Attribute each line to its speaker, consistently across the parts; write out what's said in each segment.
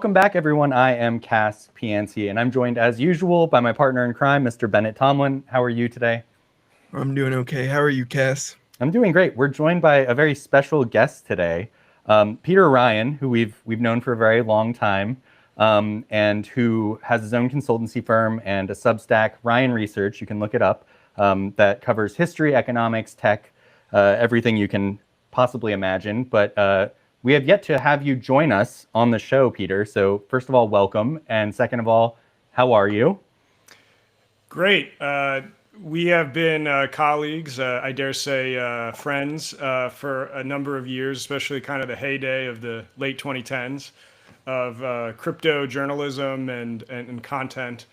Speaker 1: Welcome back, everyone. I am Cas Piancey, and I'm joined, as usual, by my partner in crime, Mr. Bennett Tomlin. How are you today?
Speaker 2: I'm doing okay. How are you, Cass?
Speaker 1: I'm doing great. We're joined by a very special guest today, Peter Ryan, who we've known for a very long time, and who has his own consultancy firm and a Substack, Ryan Research. You can look it up. That covers history, economics, tech, everything you can possibly imagine. But we have yet to have you join us on the show, Peter. So first of all, welcome, and second of all, how are you?
Speaker 3: Great. We have been colleagues, I dare say friends, for a number of years, especially kind of the heyday of the late 2010s of crypto journalism and content.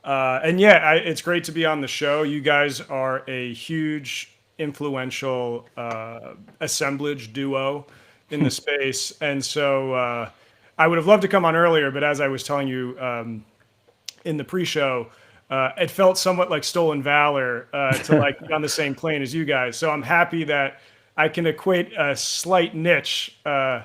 Speaker 3: It's great to be on the show. You guys are a huge, influential assemblage duo in the space. And so I would have loved to come on earlier, but as I was telling you in the pre-show, it felt somewhat like stolen valor to like be on the same plane as you guys. So I'm happy that I can equate a slight niche to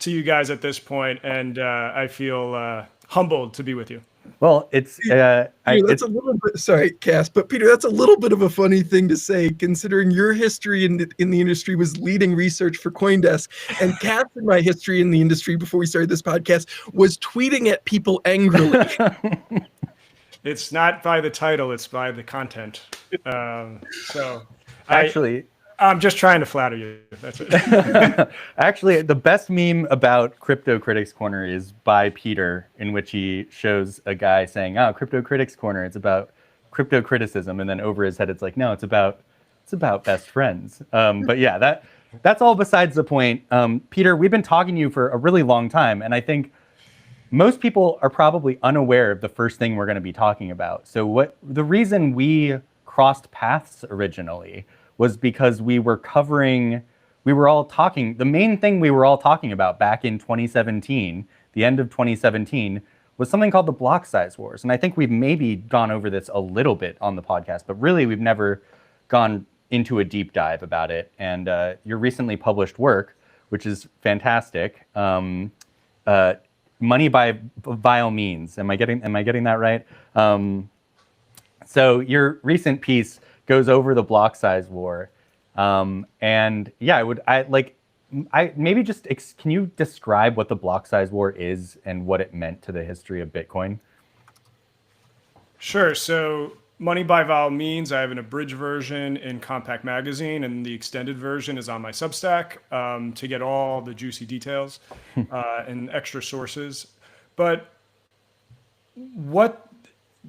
Speaker 3: you guys at this point, and I feel humbled to be with you.
Speaker 1: Well,
Speaker 2: Peter, that's a little bit, sorry, Cass, but Peter, that's a little bit of a funny thing to say, considering your history in the industry was leading research for CoinDesk, and Cass, in my history in the industry before we started this podcast, was tweeting at people angrily.
Speaker 3: It's not by the title; it's by the content.
Speaker 1: Actually,
Speaker 3: I'm just trying to flatter you. That's it.
Speaker 1: Actually, the best meme about Crypto Critics Corner is by Peter, in which he shows a guy saying, "Oh, Crypto Critics Corner, it's about crypto criticism," and then over his head, it's like, "No, it's about best friends." But yeah, that's all besides the point. Peter, we've been talking to you for a really long time, and I think most people are probably unaware of the first thing we're going to be talking about. So the reason we crossed paths originally was because we were all talking, the main thing we were all talking about back in 2017, the end of 2017, was something called the block size wars. And I think we've maybe gone over this a little bit on the podcast, but really we've never gone into a deep dive about it. And your recently published work, which is fantastic, Money by Vile Means. Am I getting that right? So your recent piece goes over the block size war, and yeah, can you describe what the block size war is and what it meant to the history of Bitcoin?
Speaker 3: Sure. So Money by Vile Means, I have an abridged version in Compact Magazine, and the extended version is on my Substack to get all the juicy details and extra sources. But what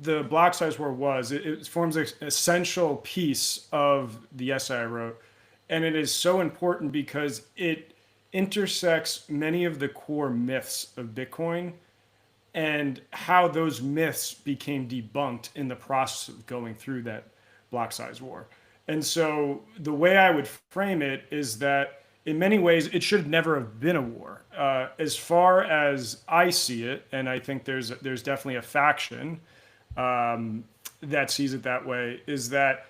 Speaker 3: the block size war was, it forms an essential piece of the essay I wrote. And it is so important because it intersects many of the core myths of Bitcoin and how those myths became debunked in the process of going through that block size war. And so the way I would frame it is that in many ways, it should never have been a war. As far as I see it, and I think there's definitely a faction that sees it that way, is that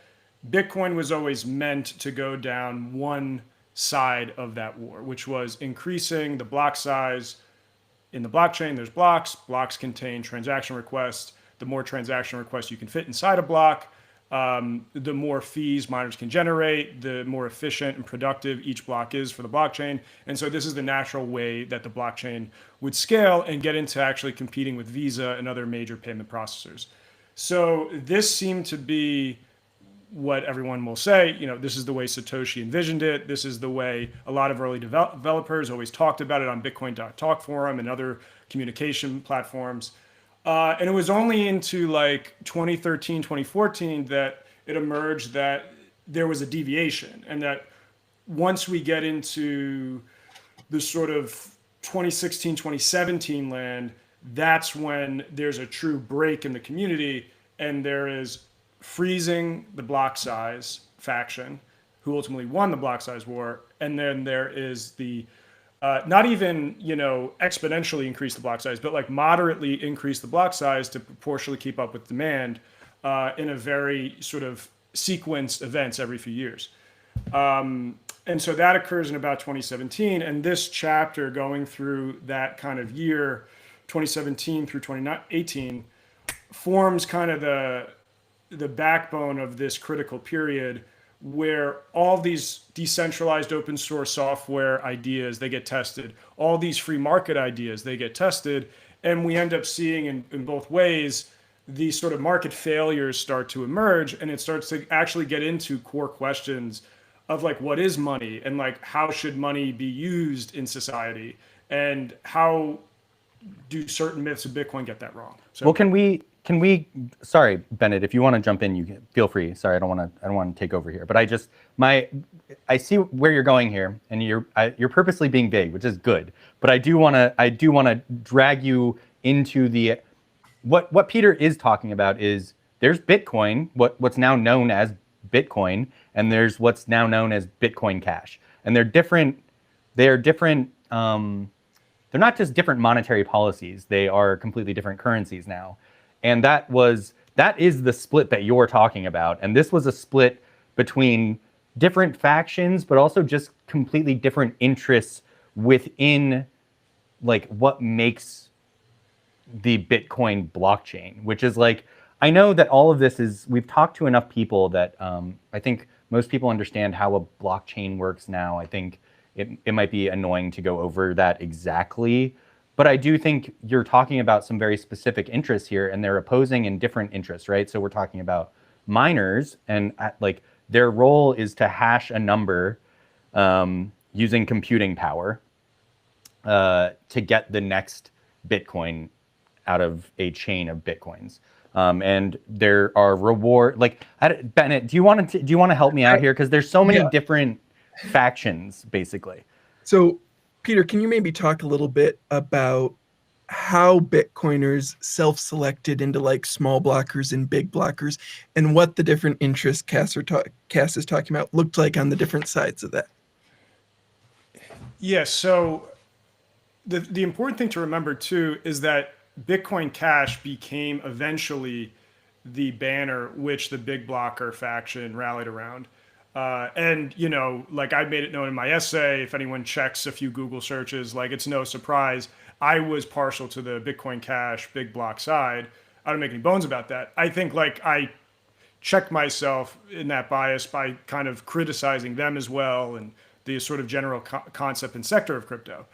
Speaker 3: Bitcoin was always meant to go down one side of that war, which was increasing the block size. In the blockchain, there's blocks. Blocks contain transaction requests. The more transaction requests you can fit inside a block, the more fees miners can generate, the more efficient and productive each block is for the blockchain. And so this is the natural way that the blockchain would scale and get into actually competing with Visa and other major payment processors. So this seemed to be what everyone will say, this is the way Satoshi envisioned it. This is the way a lot of early developers always talked about it on Bitcoin.talk forum and other communication platforms. And it was only into like 2013, 2014 that it emerged that there was a deviation, and that once we get into the sort of 2016, 2017 land, that's when there's a true break in the community, and there is freezing the block size faction, who ultimately won the block size war, and then there is the not even exponentially increase the block size, but like moderately increase the block size to proportionally keep up with demand in a very sort of sequenced events every few years. And so that occurs in about 2017, and this chapter going through that kind of year 2017 through 2018 forms kind of the backbone of this critical period where all these decentralized open source software ideas, they get tested. All these free market ideas, they get tested. And we end up seeing in both ways, these sort of market failures start to emerge, and it starts to actually get into core questions of like, what is money, and like, how should money be used in society, and how do certain myths of Bitcoin get that wrong? So,
Speaker 1: well, can we? Sorry, Bennett, if you want to jump in, you can, feel free. Sorry, I don't want to take over here. But I see where you're going here, and you're purposely being vague, which is good. But I do want to drag you into the what Peter is talking about is there's Bitcoin, what's now known as Bitcoin, and there's what's now known as Bitcoin Cash, and they're different. They're different. They're not just different monetary policies; they are completely different currencies now. And that is the split that you're talking about. And this was a split between different factions, but also just completely different interests within like what makes the Bitcoin blockchain, which is like, I know that all of this is, we've talked to enough people that I think most people understand how a blockchain works now. I think it might be annoying to go over that exactly. But I do think you're talking about some very specific interests here, and they're opposing in different interests, right? So we're talking about miners, and like their role is to hash a number using computing power to get the next Bitcoin out of a chain of Bitcoins. And there are reward, like Bennett, do you want to help me out here? Because there's so many different factions, basically.
Speaker 2: So Peter, can you maybe talk a little bit about how Bitcoiners self-selected into like small blockers and big blockers, and what the different interests Cas is talking about looked like on the different sides of that?
Speaker 3: Yeah, so the important thing to remember too is that Bitcoin Cash became eventually the banner which the big blocker faction rallied around. And, you know, like I made it known in my essay, if anyone checks a few Google searches, like it's no surprise, I was partial to the Bitcoin Cash big block side. I don't make any bones about that. I think like I checked myself in that bias by kind of criticizing them as well, and the sort of general concept and sector of crypto.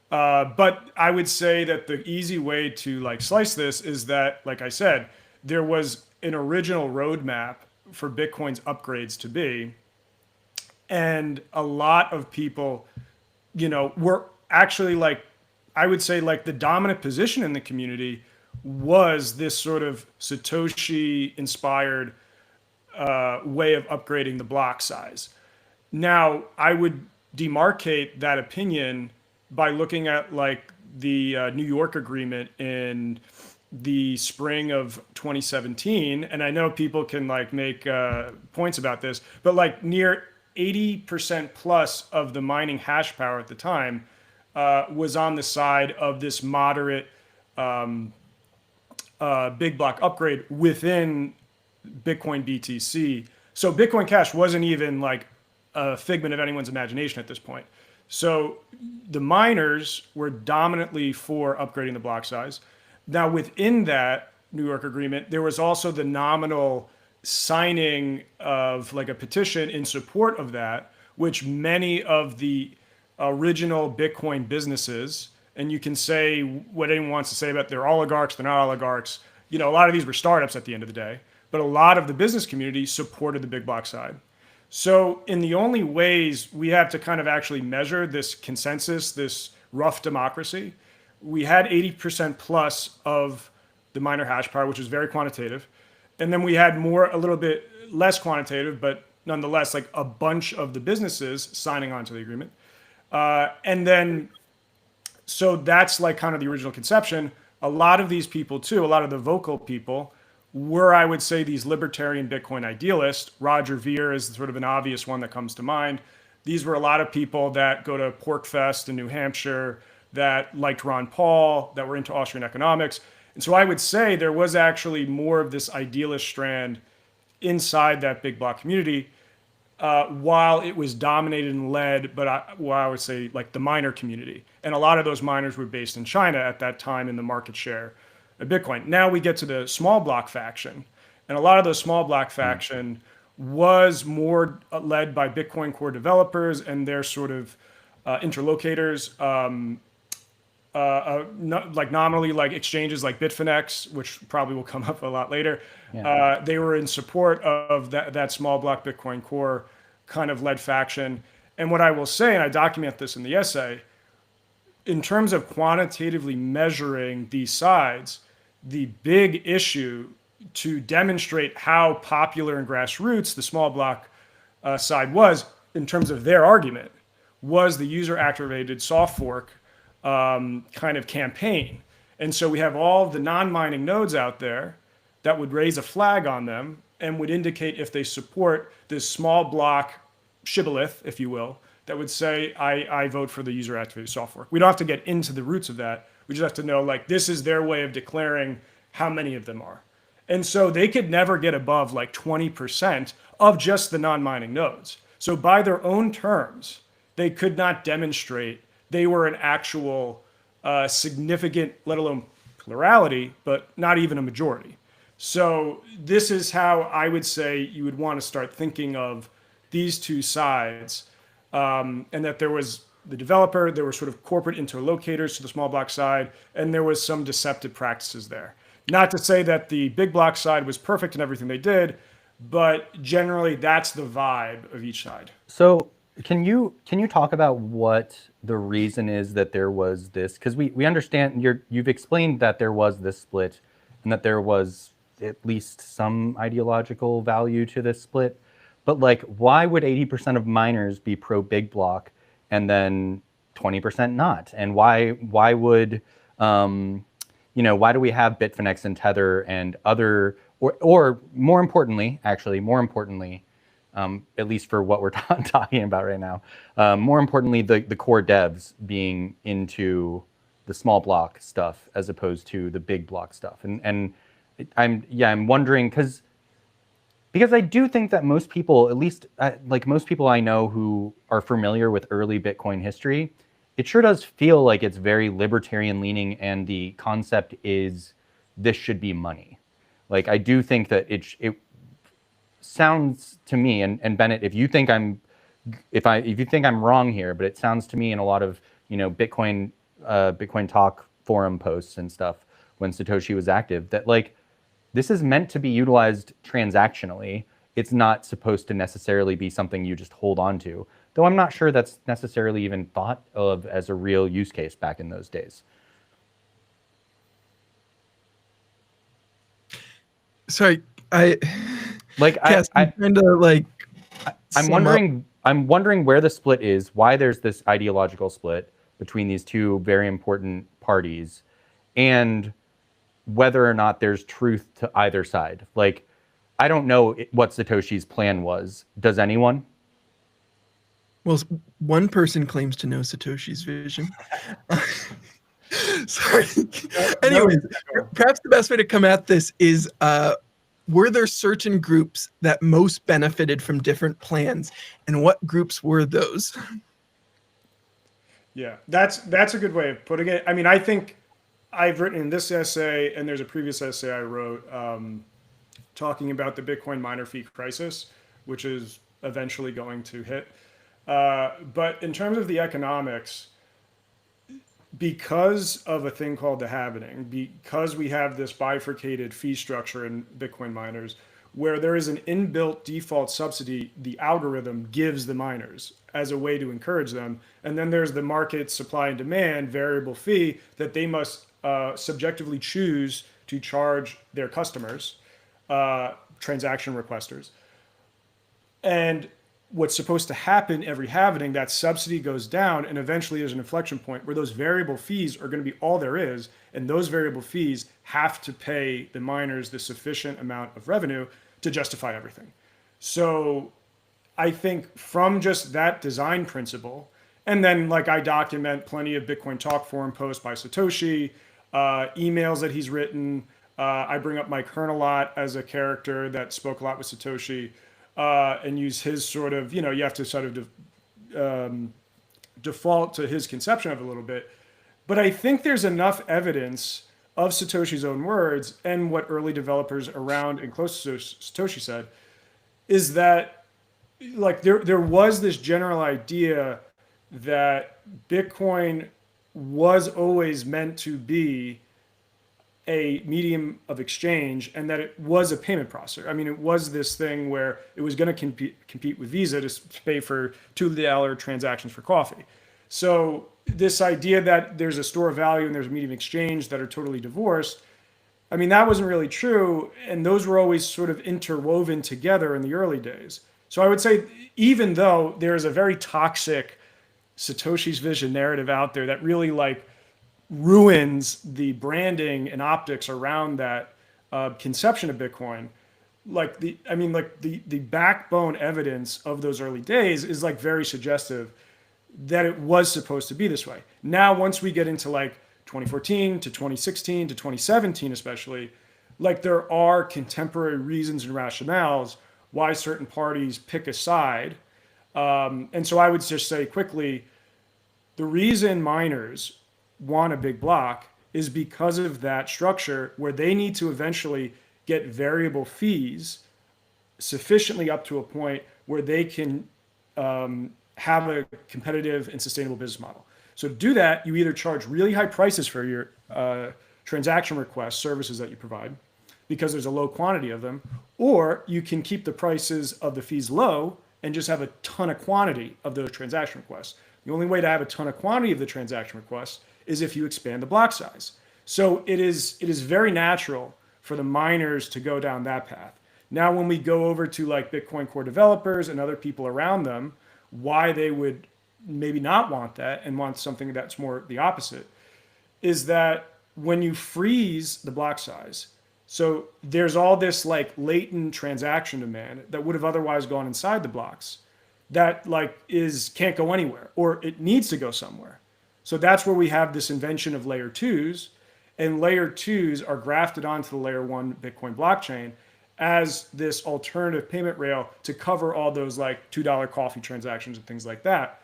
Speaker 3: But I would say that the easy way to like slice this is that, like I said, there was an original roadmap for Bitcoin's upgrades to be. And a lot of people, you know, were actually like, I would say like the dominant position in the community was this sort of Satoshi inspired way of upgrading the block size. Now, I would demarcate that opinion by looking at like the New York agreement in the spring of 2017, and I know people can like make points about this, but like near 80% plus of the mining hash power at the time was on the side of this moderate big block upgrade within Bitcoin BTC. So Bitcoin Cash wasn't even like a figment of anyone's imagination at this point. So the miners were dominantly for upgrading the block size. Now, within that New York agreement, there was also the nominal signing of like a petition in support of that, which many of the original Bitcoin businesses, and you can say what anyone wants to say about they're oligarchs, they're not oligarchs. You know, a lot of these were startups at the end of the day, but a lot of the business community supported the big block side. So in the only ways we have to kind of actually measure this consensus, this rough democracy, we had 80% plus of the miner hash power, which is very quantitative. And then we had a little bit less quantitative, but nonetheless, like a bunch of the businesses signing on to the agreement. And then, so that's like kind of the original conception. A lot of these people too, a lot of the vocal people were, I would say, these libertarian Bitcoin idealists. Roger Ver is sort of an obvious one that comes to mind. These were a lot of people that go to Porkfest in New Hampshire, that liked Ron Paul, that were into Austrian economics. And so I would say there was actually more of this idealist strand inside that big block community. while it was dominated and led, but I would say like the miner community. And a lot of those miners were based in China at that time in the market share of Bitcoin. Now we get to the small block faction. And a lot of those small block faction was more led by Bitcoin core developers and their sort of interlocutors, like nominally like exchanges like Bitfinex, which probably will come up a lot later.
Speaker 1: Yeah.
Speaker 3: They were in support of that small block Bitcoin core kind of led faction. And what I will say, and I document this in the essay, in terms of quantitatively measuring these sides, the big issue to demonstrate how popular and grassroots the small block side was in terms of their argument was the user activated soft fork kind of campaign. And so we have all the non-mining nodes out there that would raise a flag on them and would indicate if they support this small block shibboleth, if you will, that would say, I vote for the user activated soft fork. We don't have to get into the roots of that. We just have to know, like, this is their way of declaring how many of them are. And so they could never get above like 20% of just the non-mining nodes. So by their own terms, they could not demonstrate they were an actual significant, let alone plurality, but not even a majority. So this is how I would say you would want to start thinking of these two sides, and that there was the developer, there were sort of corporate interlocutors to the small block side, and there was some deceptive practices there. Not to say that the big block side was perfect in everything they did, but generally that's the vibe of each side.
Speaker 1: So can you talk about what the reason is that there was this? Because we understand you've explained that there was this split and that there was at least some ideological value to this split. But like, why would 80% of miners be pro big block and then 20% not? And why would why do we have Bitfinex and Tether and other, or more importantly, at least for what we're talking about right now, more importantly, the core devs being into the small block stuff as opposed to the big block stuff. And I'm wondering because I do think that most people, at least like most people I know who are familiar with early Bitcoin history, it sure does feel like it's very libertarian leaning, and the concept is this should be money. Like, I do think that it sounds to me, and Bennett, if you think I'm wrong here, but it sounds to me in a lot of Bitcoin talk forum posts and stuff when Satoshi was active, that like this is meant to be utilized transactionally. It's not supposed to necessarily be something you just hold on to. Though I'm not sure that's necessarily even thought of as a real use case back in those days.
Speaker 2: Sorry,
Speaker 1: I'm wondering where the split is, why there's this ideological split between these two very important parties, and whether or not there's truth to either side. Like, I don't know what Satoshi's plan was. Does anyone?
Speaker 2: Well, one person claims to know Satoshi's vision. Sorry. Anyways, perhaps the best way to come at this is, were there certain groups that most benefited from different plans, and what groups were those?
Speaker 3: Yeah, that's a good way of putting it. I mean, I think I've written in this essay, and there's a previous essay I wrote talking about the Bitcoin miner fee crisis, which is eventually going to hit. But in terms of the economics, because of a thing called the halvening, because we have this bifurcated fee structure in Bitcoin miners, where there is an inbuilt default subsidy the algorithm gives the miners as a way to encourage them. And then there's the market supply and demand variable fee that they must subjectively choose to charge their customers, transaction requesters. And what's supposed to happen every halvening, that subsidy goes down, and eventually there's an inflection point where those variable fees are going to be all there is, and those variable fees have to pay the miners the sufficient amount of revenue to justify everything. So I think from just that design principle, and then like I document plenty of Bitcoin Talk forum posts by Satoshi, emails that he's written. I bring up Mike Hearn a lot as a character that spoke a lot with Satoshi. and use his sort of, you have to sort of default to his conception of it a little bit. But I think there's enough evidence of Satoshi's own words and what early developers around and close to Satoshi said, is that like there was this general idea that Bitcoin was always meant to be a medium of exchange and that it was a payment processor. I mean, it was this thing where it was going to compete with Visa to pay for $2 transactions for coffee. So this idea that there's a store of value and there's a medium of exchange that are totally divorced, I mean, that wasn't really true. And those were always sort of interwoven together in the early days. So I would say, even though there is a very toxic Satoshi's vision narrative out there that really like ruins the branding and optics around that conception of Bitcoin, like the backbone evidence of those early days is like very suggestive that it was supposed to be this way. Now, once we get into like 2014 to 2016 to 2017, especially, like there are contemporary reasons and rationales why certain parties pick a side. And so I would just say quickly, the reason miners want a big block is because of that structure where they need to eventually get variable fees sufficiently up to a point where they can have a competitive and sustainable business model. So to do that, you either charge really high prices for your transaction request services that you provide because there's a low quantity of them, or you can keep the prices of the fees low and just have a ton of quantity of those transaction requests. The only way to have a ton of quantity of the transaction requests is if you expand the block size. So it is very natural for the miners to go down that path. Now, when we go over to like Bitcoin core developers and other people around them, why they would maybe not want that and want something that's more the opposite is that when you freeze the block size, so there's all this like latent transaction demand that would have otherwise gone inside the blocks that like can't go anywhere, or it needs to go somewhere. So that's where we have this invention of layer twos, and layer twos are grafted onto the layer one Bitcoin blockchain as this alternative payment rail to cover all those like $2 coffee transactions and things like that.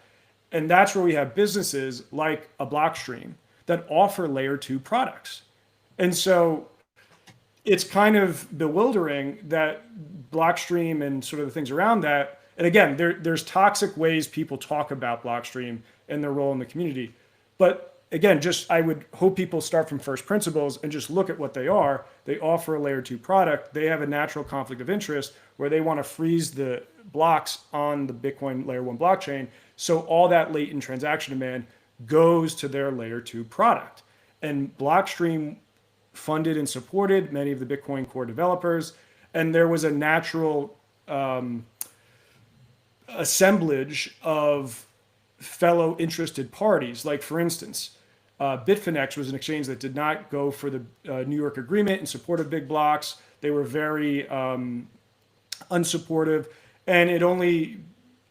Speaker 3: And that's where we have businesses like a Blockstream that offer layer two products. And so it's kind of bewildering that Blockstream and sort of the things around that, and again, there's toxic ways people talk about Blockstream and their role in the community. But again, I would hope people start from first principles and just look at what they are. They offer a layer two product. They have a natural conflict of interest where they want to freeze the blocks on the Bitcoin layer one blockchain. So all that latent transaction demand goes to their layer two product. And Blockstream funded and supported many of the Bitcoin core developers. And there was a natural assemblage of fellow interested parties. Like for instance, Bitfinex was an exchange that did not go for the New York agreement in support of big blocks. They were very unsupportive, and it only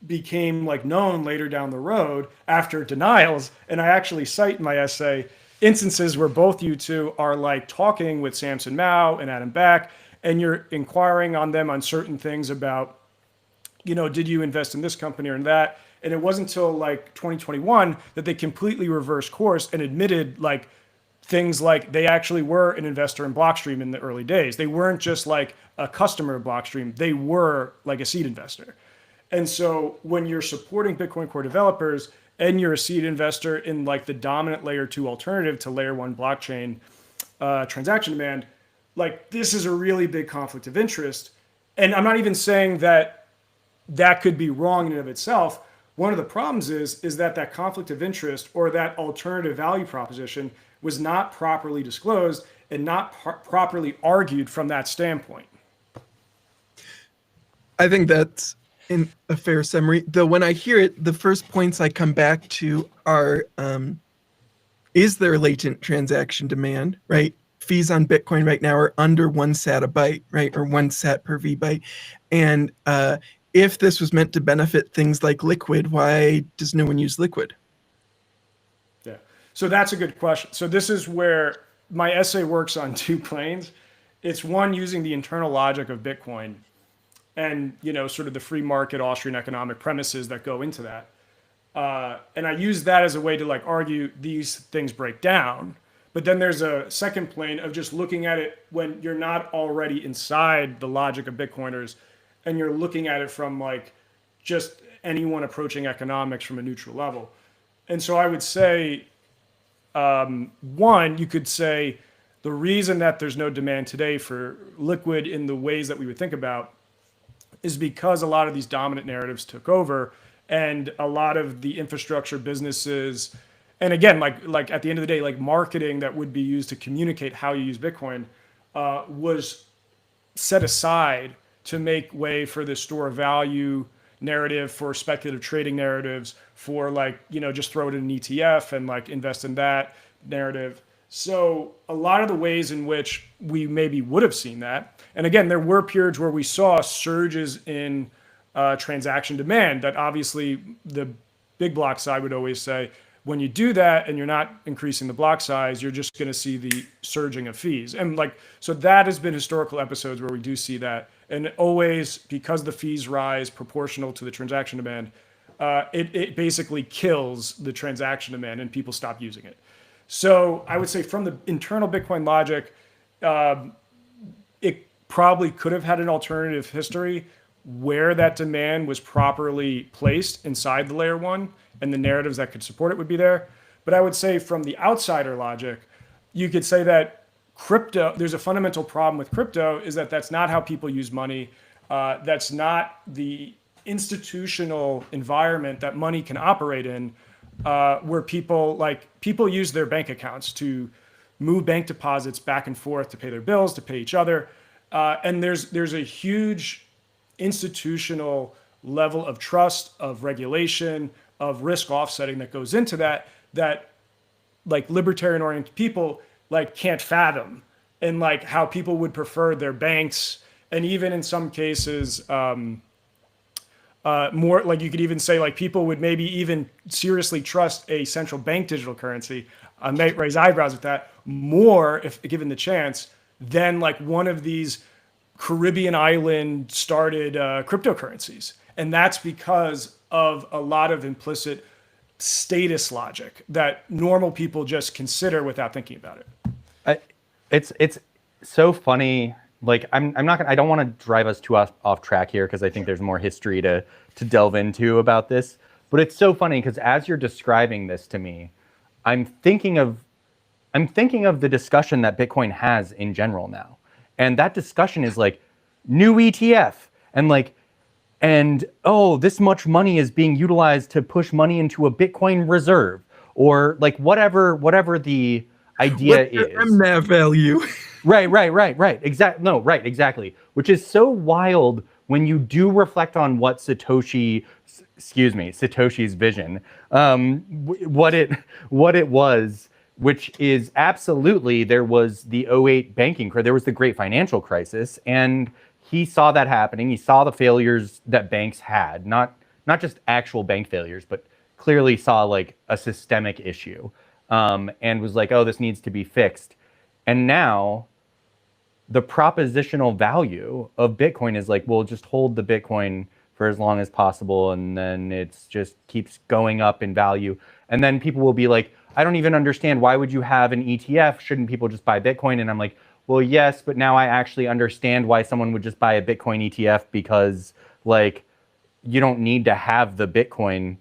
Speaker 3: became like known later down the road after denials. And I actually cite in my essay instances where both you two are like talking with Samson Mao and Adam Back, and you're inquiring on them on certain things about, did you invest in this company or in that? And it wasn't until like 2021 that they completely reversed course and admitted like things like they actually were an investor in Blockstream in the early days. They weren't just like a customer of Blockstream. They were like a seed investor. And so when you're supporting Bitcoin core developers and you're a seed investor in like the dominant layer two alternative to layer one blockchain transaction demand, like this is a really big conflict of interest. And I'm not even saying that could be wrong in and of itself. One of the problems is that conflict of interest or that alternative value proposition was not properly disclosed and not properly argued from that standpoint.
Speaker 2: I think that's a fair summary. Though when I hear it, the first points I come back to are, is there latent transaction demand, right? Fees on Bitcoin right now are under 1 sat a byte, right? Or 1 sat per V byte. And if this was meant to benefit things like Liquid, why does no one use Liquid?
Speaker 3: Yeah, so that's a good question. So this is where my essay works on two planes. It's one, using the internal logic of Bitcoin and, you know, sort of the free market Austrian economic premises that go into that. And I use that as a way to like argue these things break down. But then there's a second plane of just looking at it when you're not already inside the logic of Bitcoiners and you're looking at it from like just anyone approaching economics from a neutral level. And so I would say, one, you could say the reason that there's no demand today for liquid in the ways that we would think about is because a lot of these dominant narratives took over, and a lot of the infrastructure businesses, and again, like at the end of the day, like marketing that would be used to communicate how you use Bitcoin was set aside to make way for the store of value narrative, for speculative trading narratives, for like, you know, just throw it in an ETF and like invest in that narrative. So a lot of the ways in which we maybe would have seen that, and again, there were periods where we saw surges in transaction demand that obviously the big block side would always say, when you do that and you're not increasing the block size, you're just going to see the surging of fees. And like, so that has been historical episodes where we do see that. And always, because the fees rise proportional to the transaction demand, it basically kills the transaction demand and people stop using it. So I would say from the internal Bitcoin logic, it probably could have had an alternative history where that demand was properly placed inside the layer one and the narratives that could support it would be there. But I would say from the outsider logic, you could say that crypto, there's a fundamental problem with crypto is that that's not how people use money. That's not the institutional environment that money can operate in, where people use their bank accounts to move bank deposits back and forth to pay their bills, to pay each other. And there's a huge institutional level of trust, of regulation, of risk offsetting that goes into that like libertarian oriented people like can't fathom, and like how people would prefer their banks, and even in some cases more like you could even say like people would maybe even seriously trust a central bank digital currency. I might raise eyebrows with that more if given the chance than like one of these Caribbean island started cryptocurrencies. And that's because of a lot of implicit status logic that normal people just consider without thinking about it.
Speaker 1: It's so funny. Like I don't want to drive us too off track here because I think there's more history to delve into about this. But it's so funny because as you're describing this to me, I'm thinking of the discussion that Bitcoin has in general now. And that discussion is like new ETF and oh, this much money is being utilized to push money into a Bitcoin reserve, or like whatever the idea is.
Speaker 2: MNAV value.
Speaker 1: Right. Exactly. Which is so wild when you do reflect on what Satoshi's vision, what it was, which is absolutely, there was the '08 banking crisis, there was the great financial crisis, and he saw that happening. He saw the failures that banks had, not just actual bank failures, but clearly saw like a systemic issue, and was like, oh, this needs to be fixed. And now the propositional value of Bitcoin is like, well, just hold the Bitcoin for as long as possible, and then it's just keeps going up in value. And then people will be like, I don't even understand, why would you have an ETF? Shouldn't people just buy Bitcoin? And I'm like, well, yes, but now I actually understand why someone would just buy a Bitcoin ETF, because like you don't need to have the Bitcoin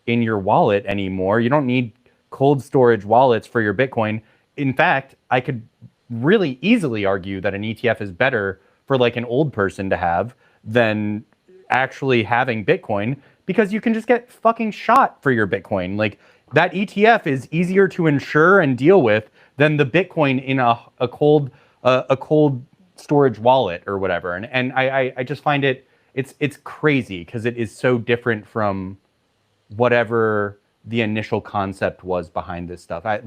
Speaker 1: in your wallet anymore. You don't need cold storage wallets for your Bitcoin. In fact, I could really easily argue that an ETF is better for like an old person to have than actually having Bitcoin, because you can just get fucking shot for your Bitcoin. Like that ETF is easier to insure and deal with than the Bitcoin in a cold storage wallet or whatever. And I just find it's crazy because it is so different from whatever the initial concept was behind this stuff. I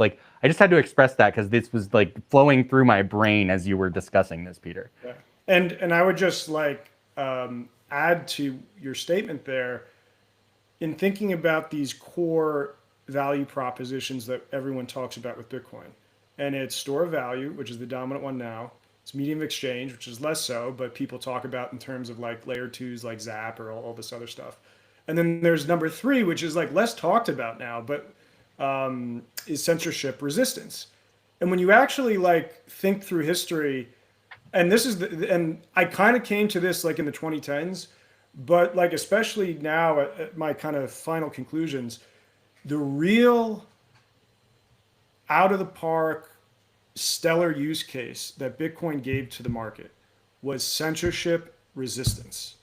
Speaker 1: just had to express that because this was like flowing through my brain as you were discussing this, Peter.
Speaker 3: Yeah. And I would just like add to your statement there, in thinking about these core value propositions that everyone talks about with Bitcoin. And it's store of value, which is the dominant one now. It's medium of exchange, which is less so, but people talk about in terms of like layer twos like Zap or all this other stuff. And then there's number three, which is like less talked about now, but is censorship resistance. And when you actually like think through history, and this is and I kind of came to this like in the 2010s, but like especially now at my kind of final conclusions, the real out of the park stellar use case that Bitcoin gave to the market was censorship resistance.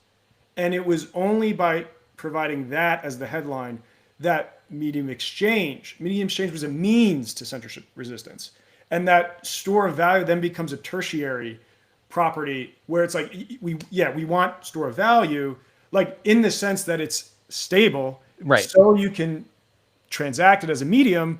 Speaker 3: And it was only by providing that as the headline that medium exchange was a means to censorship resistance. And that store of value then becomes a tertiary property where it's like, we want store of value, like in the sense that it's stable,
Speaker 1: right?
Speaker 3: So you can transact it as a medium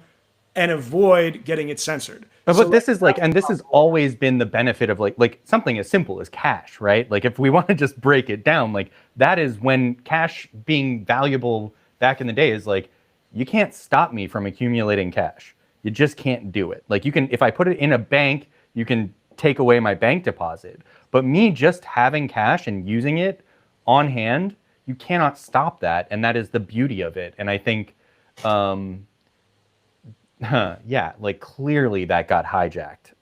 Speaker 3: and avoid getting it censored.
Speaker 1: But this is like, and this has always been the benefit of like something as simple as cash, right? Like if we want to just break it down, like that is when cash being valuable back in the day is like, you can't stop me from accumulating cash. You just can't do it. Like you can, if I put it in a bank, you can take away my bank deposit. But me just having cash and using it on hand, you cannot stop that. And that is the beauty of it. And I think, yeah, like clearly that got hijacked.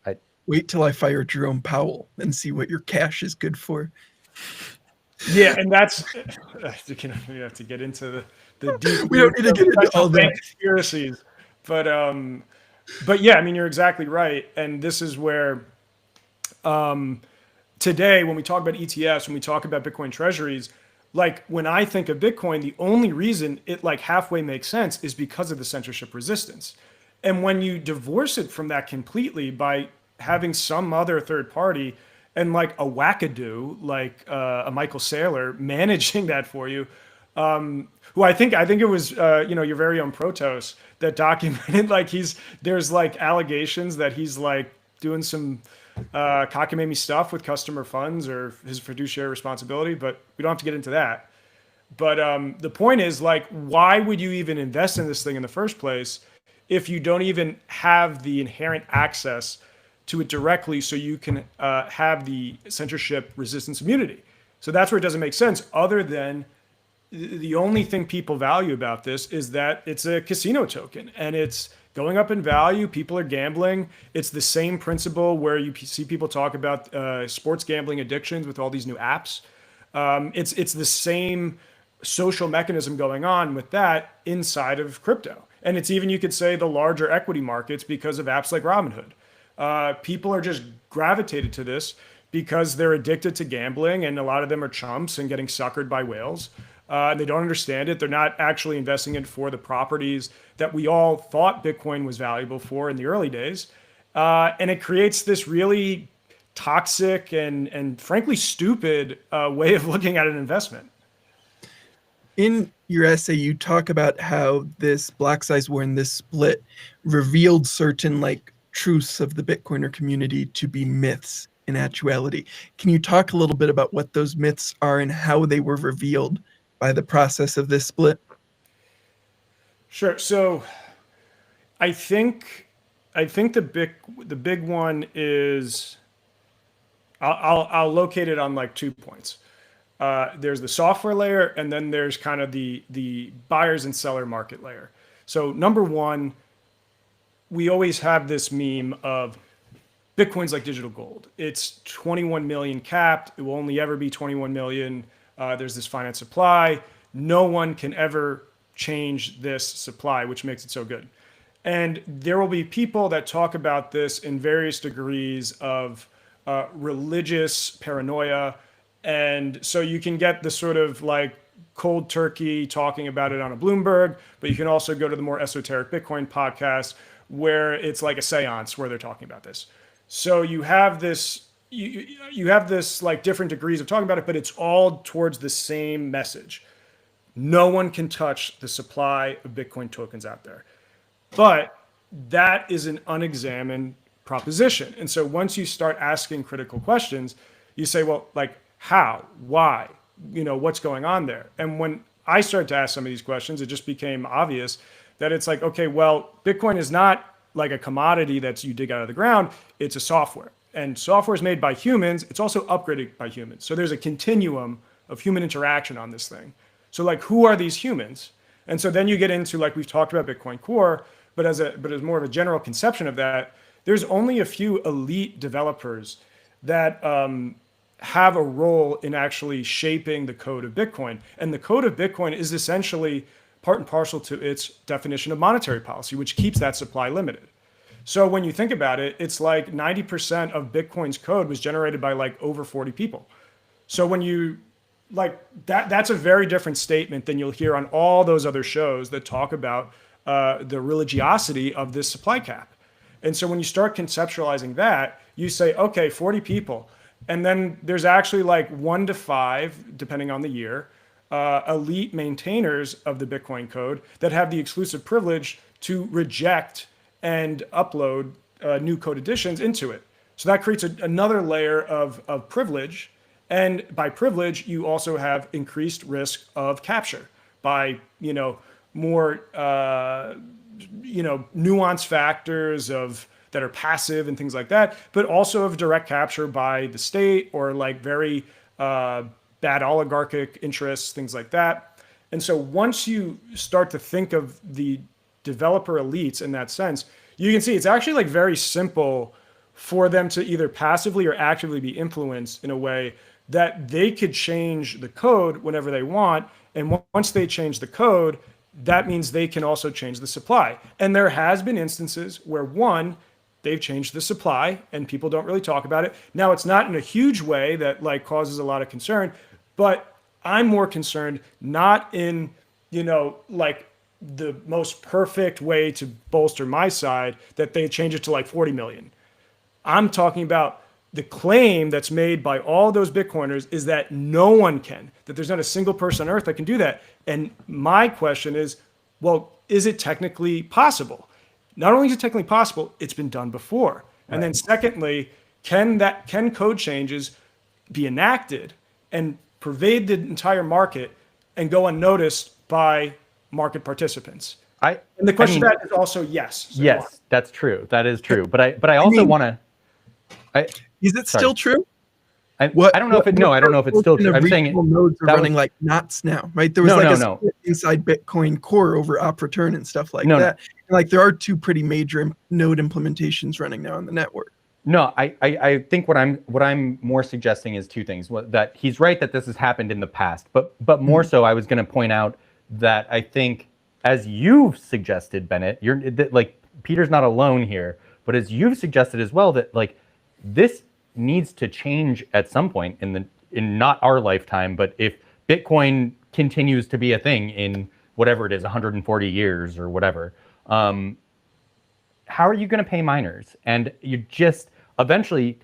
Speaker 2: Wait till I fire Jerome Powell and see what your cash is good for.
Speaker 3: Yeah, and that's we have to get into the deep.
Speaker 2: We don't need to get into all that
Speaker 3: conspiracies, but yeah, I mean you're exactly right, and this is where today when we talk about ETFs, when we talk about Bitcoin treasuries, like when I think of Bitcoin, the only reason it like halfway makes sense is because of the censorship resistance. And when you divorce it from that completely by having some other third party and like a wackadoo, like a Michael Saylor managing that for you, who I think it was, your very own Protos that documented like there's like allegations that he's like doing some cockamamie stuff with customer funds or his fiduciary responsibility, but we don't have to get into that. But the point is like, why would you even invest in this thing in the first place if you don't even have the inherent access to it directly so you can have the censorship resistance immunity? So that's where it doesn't make sense, other than the only thing people value about this is that it's a casino token and it's going up in value. People are gambling. It's the same principle where you see people talk about sports gambling addictions with all these new apps. It's the same social mechanism going on with that inside of crypto. And it's even, you could say, the larger equity markets because of apps like Robinhood. People are just gravitated to this because they're addicted to gambling, and a lot of them are chumps and getting suckered by whales. They don't understand it. They're not actually investing it for the properties that we all thought Bitcoin was valuable for in the early days. And it creates this really toxic and frankly stupid way of looking at an investment.
Speaker 2: In your essay, you talk about how this block size war and this split revealed certain like truths of the Bitcoiner community to be myths in actuality. Can you talk a little bit about what those myths are and how they were revealed by the process of this split?
Speaker 3: Sure. So I think the big one is I'll locate it on like 2 points. There's the software layer, and then there's kind of the buyers and seller market layer. So number one, we always have this meme of Bitcoin's like digital gold. It's 21 million capped. It will only ever be 21 million. There's this finite supply. No one can ever change this supply, which makes it so good. And there will be people that talk about this in various degrees of religious paranoia. And so you can get the sort of like cold turkey talking about it on a Bloomberg, but you can also go to the more esoteric Bitcoin podcast where it's like a seance where they're talking about this. So you have this, you have this like different degrees of talking about it, but it's all towards the same message. No one can touch the supply of Bitcoin tokens out there. But that is an unexamined proposition. And so once you start asking critical questions, you say, well, like, how, why, what's going on there? And when I started to ask some of these questions, it just became obvious that it's like, okay, well, Bitcoin is not like a commodity that's you dig out of the ground. It's a software, and software is made by humans. It's also upgraded by humans. So there's a continuum of human interaction on this thing. So like, who are these humans? And so then you get into, like we've talked about Bitcoin Core, but as more of a general conception of that, there's only a few elite developers that have a role in actually shaping the code of Bitcoin. And the code of Bitcoin is essentially part and parcel to its definition of monetary policy, which keeps that supply limited. So when you think about it, it's like 90% of Bitcoin's code was generated by like over 40 people. So when you like that's a very different statement than you'll hear on all those other shows that talk about the religiosity of this supply cap. And so when you start conceptualizing that, you say, okay, 40 people. And then there's actually like 1 to 5, depending on the year, elite maintainers of the Bitcoin code that have the exclusive privilege to reject and upload new code additions into it. So that creates another layer of privilege. And by privilege, you also have increased risk of capture by, more, nuanced factors that are passive and things like that, but also of direct capture by the state or like very bad oligarchic interests, things like that. And so once you start to think of the developer elites in that sense, you can see it's actually like very simple for them to either passively or actively be influenced in a way that they could change the code whenever they want. And once they change the code, that means they can also change the supply. And there has been instances where, one, they've changed the supply and people don't really talk about it. Now, it's not in a huge way that like causes a lot of concern, but I'm more concerned not in, like the most perfect way to bolster my side that they change it to like 40 million. I'm talking about the claim that's made by all those Bitcoiners is that no one can, that there's not a single person on earth that can do that. And my question is, well, is it technically possible? Not only is it technically possible, it's been done before. Right. And then secondly, can code changes be enacted and pervade the entire market and go unnoticed by market participants? And the question to that is also yes. So
Speaker 1: yes, that's true. That is true. But I also want to.
Speaker 2: Is it still true?
Speaker 1: I don't know if it's still true. I'm saying
Speaker 2: nodes are running like knots now, right? There was split inside Bitcoin Core over op return and stuff like that. And like there are 2 pretty major node implementations running now on the network.
Speaker 1: No, I think what I'm more suggesting is 2 things. That he's right that this has happened in the past, but more so, I was going to point out that I think, as you've suggested, Bennett, like Peter's not alone here, but as you've suggested as well, that like this needs to change at some point in not our lifetime, but if Bitcoin continues to be a thing in whatever it is, 140 years or whatever, how are you going to pay miners? And you just eventually,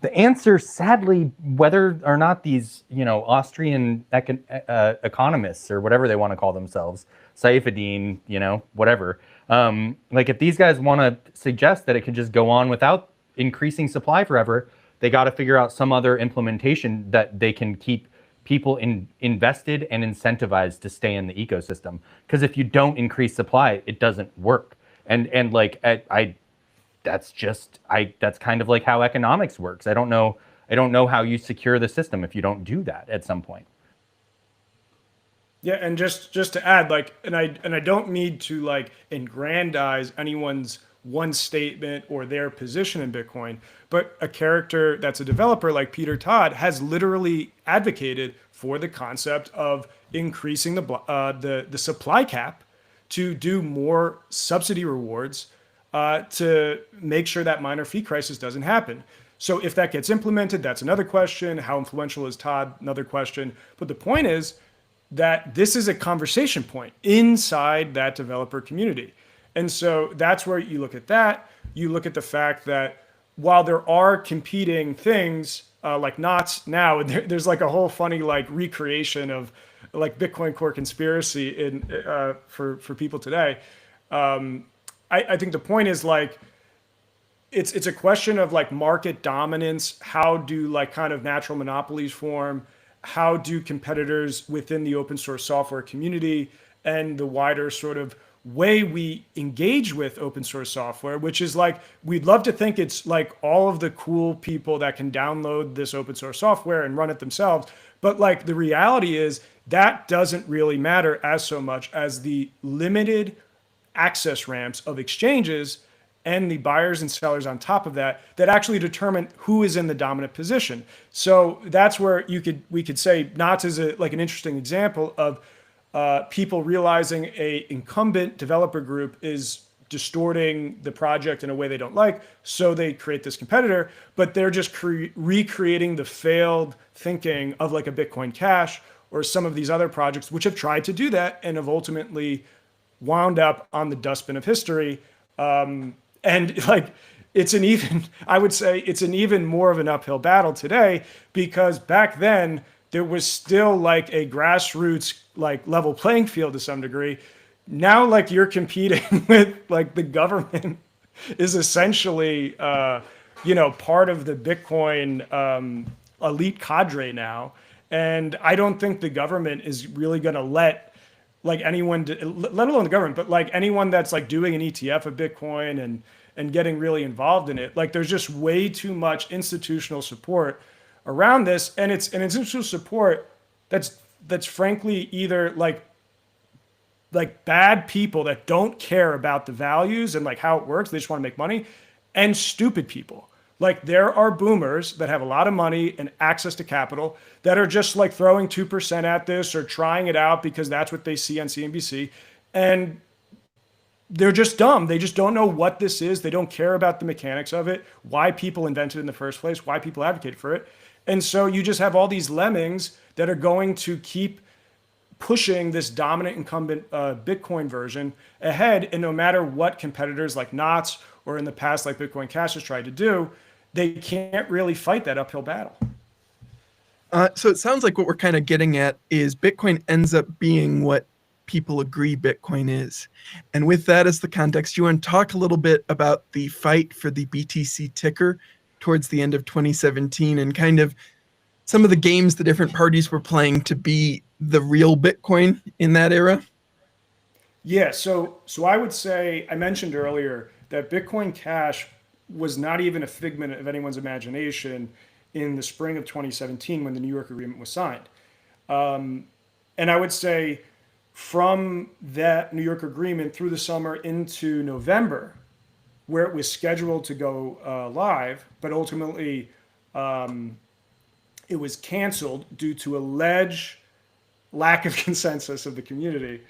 Speaker 1: the answer, sadly, whether or not these Austrian economists or whatever they want to call themselves, Saifedean, whatever, like if these guys want to suggest that it could just go on without increasing supply forever, they got to figure out some other implementation that they can keep people invested and incentivized to stay in the ecosystem. Because if you don't increase supply, it doesn't work. And like that's kind of like how economics works. I don't know how you secure the system if you don't do that at some point.
Speaker 3: Yeah, and just to add, like, and I don't mean to like aggrandize anyone's one statement or their position in Bitcoin, but a character that's a developer like Peter Todd has literally advocated for the concept of increasing the supply cap to do more subsidy rewards to make sure that miner fee crisis doesn't happen. So if that gets implemented, that's another question. How influential is Todd? Another question. But the point is that this is a conversation point inside that developer community. And so that's where you look at that. You look at the fact that while there are competing things like knots now, there's like a whole funny like recreation of like Bitcoin Core conspiracy for people today. I think the point is like it's a question of like market dominance. How do like kind of natural monopolies form? How do competitors within the open source software community and the wider sort of way we engage with open source software, which is like, we'd love to think it's like all of the cool people that can download this open source software and run it themselves. But like the reality is that doesn't really matter as so much as the limited access ramps of exchanges and the buyers and sellers on top of that that actually determine who is in the dominant position. So that's where we could say Knots is like an interesting example of people realizing a incumbent developer group is distorting the project in a way they don't like, so they create this competitor, but they're just recreating the failed thinking of like a Bitcoin Cash or some of these other projects which have tried to do that and have ultimately wound up on the dustbin of history. And like, I would say it's an even more of an uphill battle today, because back then there was still like a grassroots, like level playing field to some degree. Now, like you're competing with like the government is essentially, part of the Bitcoin elite cadre now. And I don't think the government is really going to let like anyone, let alone the government, but like anyone that's like doing an ETF of Bitcoin and getting really involved in it. Like there's just way too much institutional support around this, and it's an institutional support that's frankly either like bad people that don't care about the values and like how it works, they just want to make money, and stupid people. Like there are boomers that have a lot of money and access to capital that are just like throwing 2% at this or trying it out because that's what they see on CNBC. And they're just dumb. They just don't know what this is. They don't care about the mechanics of it, why people invented it in the first place, why people advocate for it. And so you just have all these lemmings that are going to keep pushing this dominant incumbent Bitcoin version ahead. And no matter what competitors like Knots or in the past like Bitcoin Cash has tried to do, they can't really fight that uphill battle.
Speaker 2: So it sounds like what we're kind of getting at is Bitcoin ends up being what people agree Bitcoin is. And with that as the context, you want to talk a little bit about the fight for the BTC ticker towards the end of 2017 and kind of some of the games the different parties were playing to be the real Bitcoin in that era?
Speaker 3: Yeah, so I would say, I mentioned earlier that Bitcoin Cash was not even a figment of anyone's imagination in the spring of 2017 when the New York Agreement was signed. And I would say from that New York Agreement through the summer into November, where it was scheduled to go live, but ultimately it was canceled due to alleged lack of consensus of the community,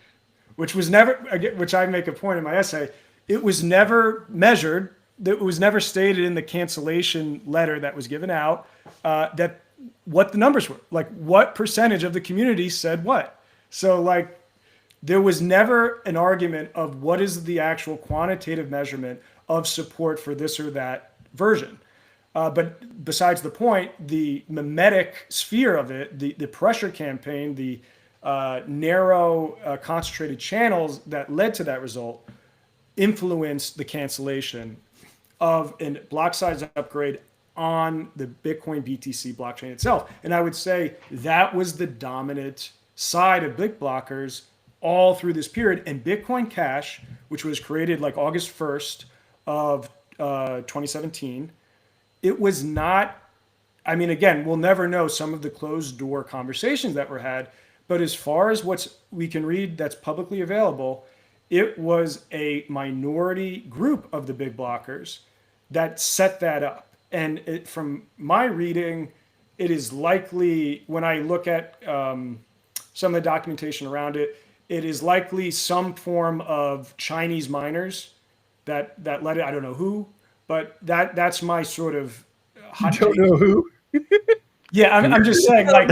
Speaker 3: which I make a point in my essay, it was never measured. It was never stated in the cancellation letter that was given out that what the numbers were, like what percentage of the community said what. So like there was never an argument of what is the actual quantitative measurement of support for this or that version. But besides the point, the mimetic sphere of it, the pressure campaign, the narrow concentrated channels that led to that result influenced the cancellation of a block size upgrade on the Bitcoin BTC blockchain itself. And I would say that was the dominant side of BitBlockers all through this period. And Bitcoin Cash, which was created like August 1st of 2017, it was not, I mean, again, we'll never know some of the closed door conversations that were had, but as far as we can read that's publicly available, it was a minority group of the big blockers that set that up. And from my reading, it is likely, when I look at some of the documentation around it, it is likely some form of Chinese miners that led it. I don't know who, but that's my sort of hot take.
Speaker 2: Don't know who?
Speaker 3: Yeah, I'm just saying, like,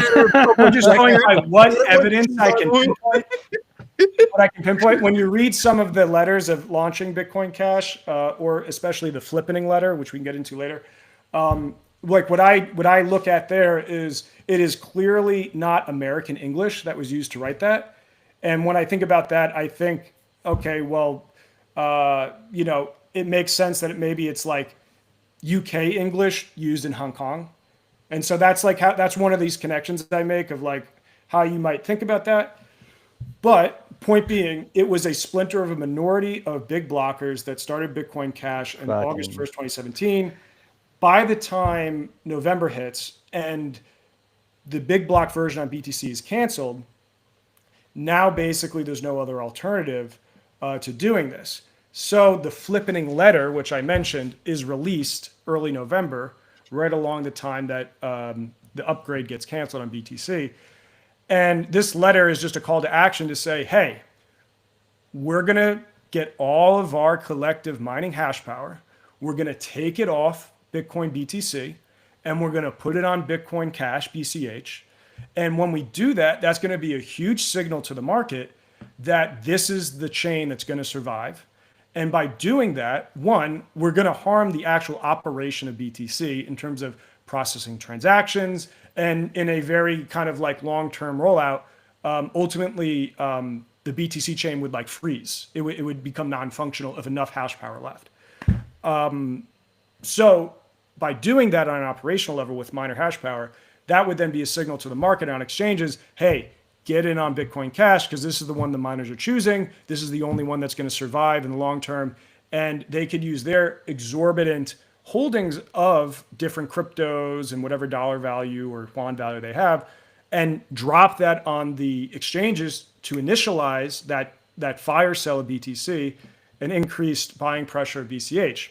Speaker 3: I'm just going by what evidence I can pinpoint. What I can pinpoint when you read some of the letters of launching Bitcoin Cash, or especially the flippening letter, which we can get into later. Like what I look at there is it is clearly not American English that was used to write that. And when I think about that, I think, okay, well, it makes sense that maybe it's like UK English used in Hong Kong. And so that's like that's one of these connections that I make of like how you might think about that. But point being, it was a splinter of a minority of big blockers that started Bitcoin Cash on August 1st, 2017. By the time November hits and the big block version on BTC is canceled, now basically there's no other alternative to doing this. So the flippening letter, which I mentioned, is released early November, right along the time that the upgrade gets canceled on BTC. And this letter is just a call to action to say, hey, we're going to get all of our collective mining hash power. We're going to take it off Bitcoin BTC, and we're going to put it on Bitcoin Cash, BCH. And when we do that, that's going to be a huge signal to the market that this is the chain that's going to survive. And by doing that, one, we're going to harm the actual operation of BTC in terms of processing transactions. And in a very kind of like long-term rollout, ultimately, the BTC chain would like freeze. It would become non-functional if enough hash power left. So by doing that on an operational level with miner hash power, that would then be a signal to the market on exchanges, hey, get in on Bitcoin Cash because this is the one the miners are choosing. This is the only one that's going to survive in the long term. And they could use their exorbitant holdings of different cryptos and whatever dollar value or bond value they have and drop that on the exchanges to initialize that fire sale of BTC and increased buying pressure of BCH.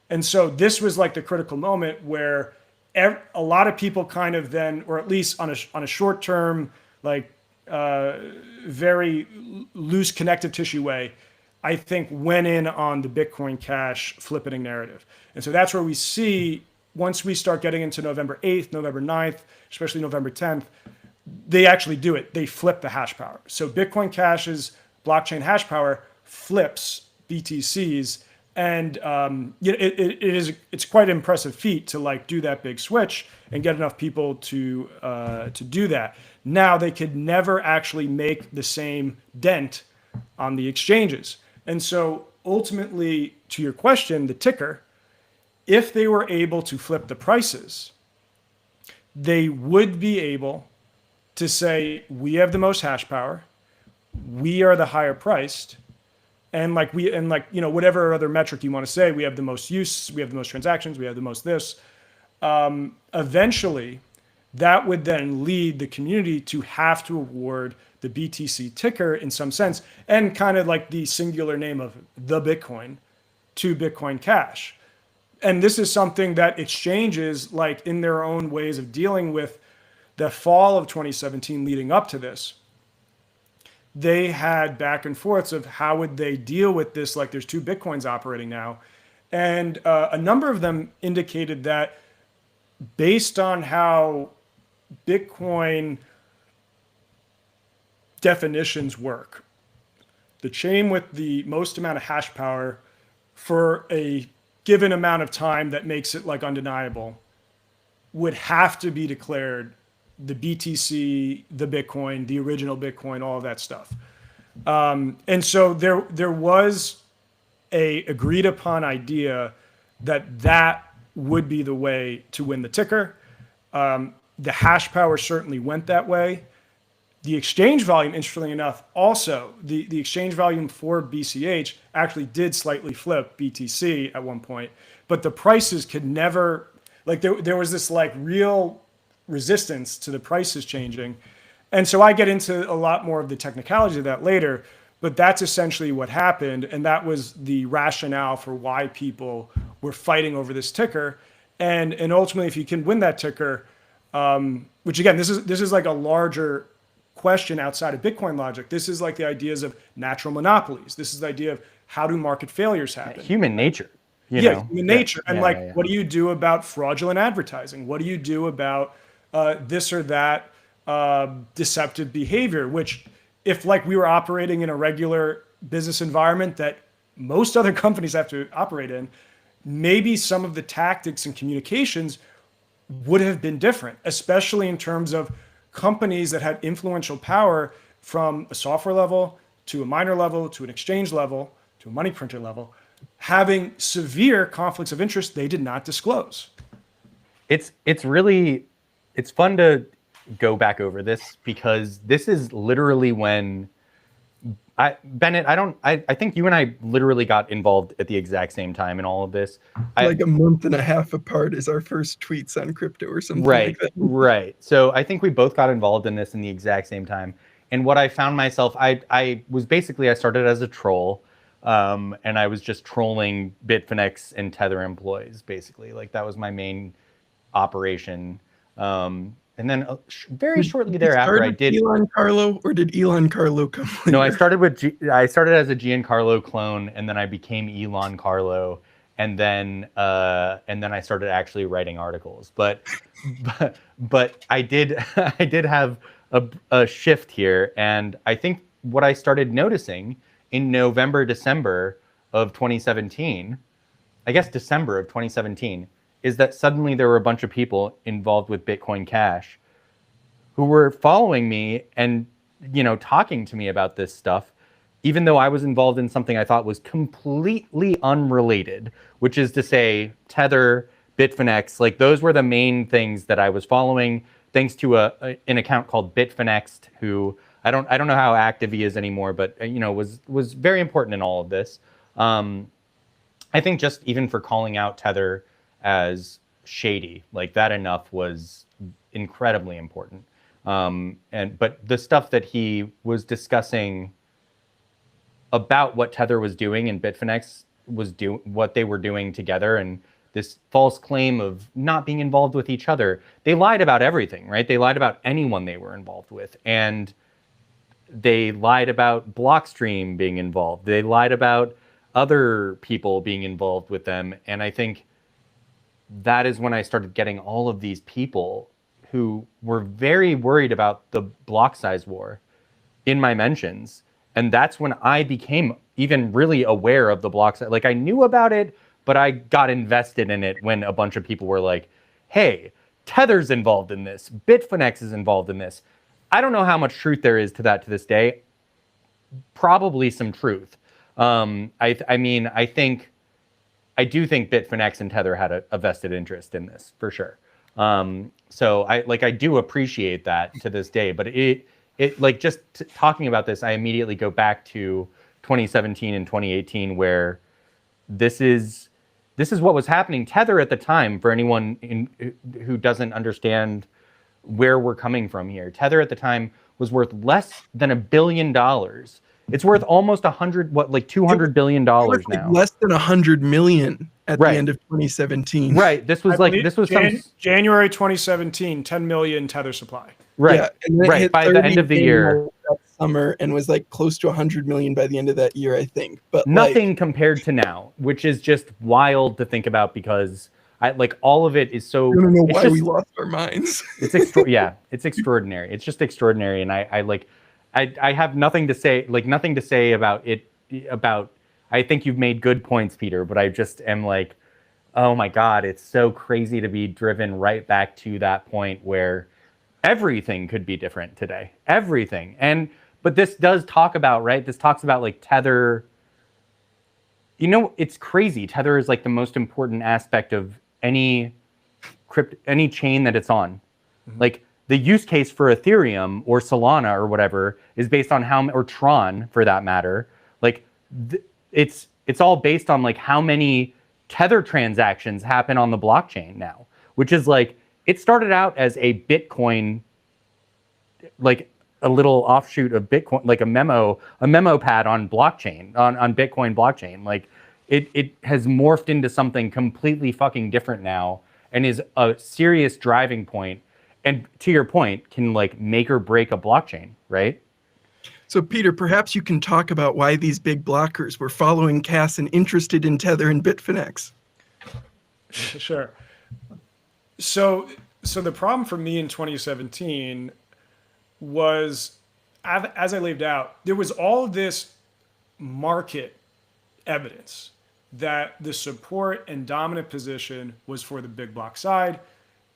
Speaker 3: And so this was like the critical moment where a lot of people kind of then, or at least on a short term, like very loose connective tissue way, I think went in on the Bitcoin Cash flippening narrative. And so that's where we see, once we start getting into November 8th, November 9th, especially November 10th, they actually do it. They flip the hash power. So Bitcoin Cash's blockchain hash power flips BTC's. And it's quite an impressive feat to like do that big switch and get enough people to do that. Now they could never actually make the same dent on the exchanges. And so ultimately, to your question, the ticker, if they were able to flip the prices, they would be able to say, we have the most hash power, we are the higher priced, and whatever other metric you want to say, we have the most use, we have the most transactions, we have the most this. Eventually, that would then lead the community to have to award the BTC ticker in some sense, and kind of like the singular name of the Bitcoin to Bitcoin Cash. And this is something that exchanges, like in their own ways of dealing with the fall of 2017 leading up to this, they had back and forths of how would they deal with this, like there's two Bitcoins operating now. And a number of them indicated that based on how Bitcoin definitions work, the chain with the most amount of hash power for a given amount of time that makes it like undeniable would have to be declared the BTC, the Bitcoin, the original Bitcoin, all of that stuff. And so there was a agreed upon idea that would be the way to win the ticker. The hash power certainly went that way. The exchange volume, interestingly enough, also the exchange volume for BCH actually did slightly flip BTC at one point, but the prices could never, like there was this like real resistance to the prices changing. And so I get into a lot more of the technicalities of that later, but that's essentially what happened. And that was the rationale for why people were fighting over this ticker. And ultimately, if you can win that ticker, which again, this is like a larger question outside of Bitcoin logic. This is like the ideas of natural monopolies. This is the idea of how do market failures happen?
Speaker 1: Human nature.
Speaker 3: Human nature. And what do you do about fraudulent advertising? What do you do about this or that deceptive behavior, which if like we were operating in a regular business environment that most other companies have to operate in, maybe some of the tactics and communications would have been different, especially in terms of companies that had influential power from a software level to a miner level to an exchange level to a money printer level, having severe conflicts of interest they did not disclose.
Speaker 1: It's fun to go back over this because this is literally when Bennett, I think you and I literally got involved at the exact same time in all of this.
Speaker 2: Like a month and a half apart is our first tweets on crypto or something like that.
Speaker 1: Right. So I think we both got involved in this in the exact same time. And what I found myself, I was basically, I started as a troll, and I was just trolling Bitfinex and Tether employees, basically. Like that was my main operation. And then very shortly thereafter, I did.
Speaker 2: Elon Carlo, or did Elon Carlo come later?
Speaker 1: No, I started as a Giancarlo clone, and then I became Elon Carlo, and then I started actually writing articles. But I did I did have a shift here, and I think what I started noticing in November, December of 2017, I guess December of 2017, is that suddenly there were a bunch of people involved with Bitcoin Cash who were following me and, talking to me about this stuff, even though I was involved in something I thought was completely unrelated, which is to say Tether, Bitfinex, like those were the main things that I was following, thanks to an account called Bitfinex, who I don't know how active he is anymore, but was very important in all of this. I think just even for calling out Tether as shady, like that enough was incredibly important. But the stuff that he was discussing about what Tether was doing and Bitfinex what they were doing together, and this false claim of not being involved with each other. They lied about everything, right? They lied about anyone they were involved with. And they lied about Blockstream being involved. They lied about other people being involved with them. And I think that is when I started getting all of these people who were very worried about the block size war in my mentions. And that's when I became even really aware of the block size. Like I knew about it, but I got invested in it when a bunch of people were like, hey, Tether's involved in this. Bitfinex is involved in this. I don't know how much truth there is to that to this day. Probably some truth. I do think Bitfinex and Tether had a vested interest in this for sure. So I do appreciate that to this day, but it like just talking about this, I immediately go back to 2017 and 2018, where this is what was happening. Tether at the time, for anyone who doesn't understand where we're coming from here, Tether at the time was worth less than $1 billion. It's worth almost $200 billion now.
Speaker 2: Less than 100 million at the end of 2017.
Speaker 1: Right. This was
Speaker 3: January 2017, 10 million Tether supply.
Speaker 1: Right.
Speaker 2: Yeah, and then
Speaker 1: right. By the end of the year,
Speaker 2: that summer, and was like close to 100 million by the end of that year, I think. But
Speaker 1: nothing compared to now, which is just wild to think about, because all of it is so.
Speaker 2: I don't know why we lost our minds.
Speaker 1: It's it's extraordinary. It's just extraordinary, and I have nothing to say about it. I think you've made good points, Peter, but I just am like, oh my God, it's so crazy to be driven right back to that point where everything could be different today. Everything. But this does talk about, right? This talks about like Tether. It's crazy. Tether is like the most important aspect of any chain that it's on. Mm-hmm. Like the use case for Ethereum or Solana or whatever is based on or Tron for that matter. Like it's all based on like how many Tether transactions happen on the blockchain now, which is like, it started out as a Bitcoin, like a little offshoot of Bitcoin, like a memo pad on blockchain, on Bitcoin blockchain. Like it has morphed into something completely fucking different now, and is a serious driving point. And to your point, can like make or break a blockchain, right?
Speaker 2: So Peter, perhaps you can talk about why these big blockers were following Cas and interested in Tether and Bitfinex.
Speaker 3: Sure. So the problem for me in 2017 was, as I laid out, there was all this market evidence that the support and dominant position was for the big block side.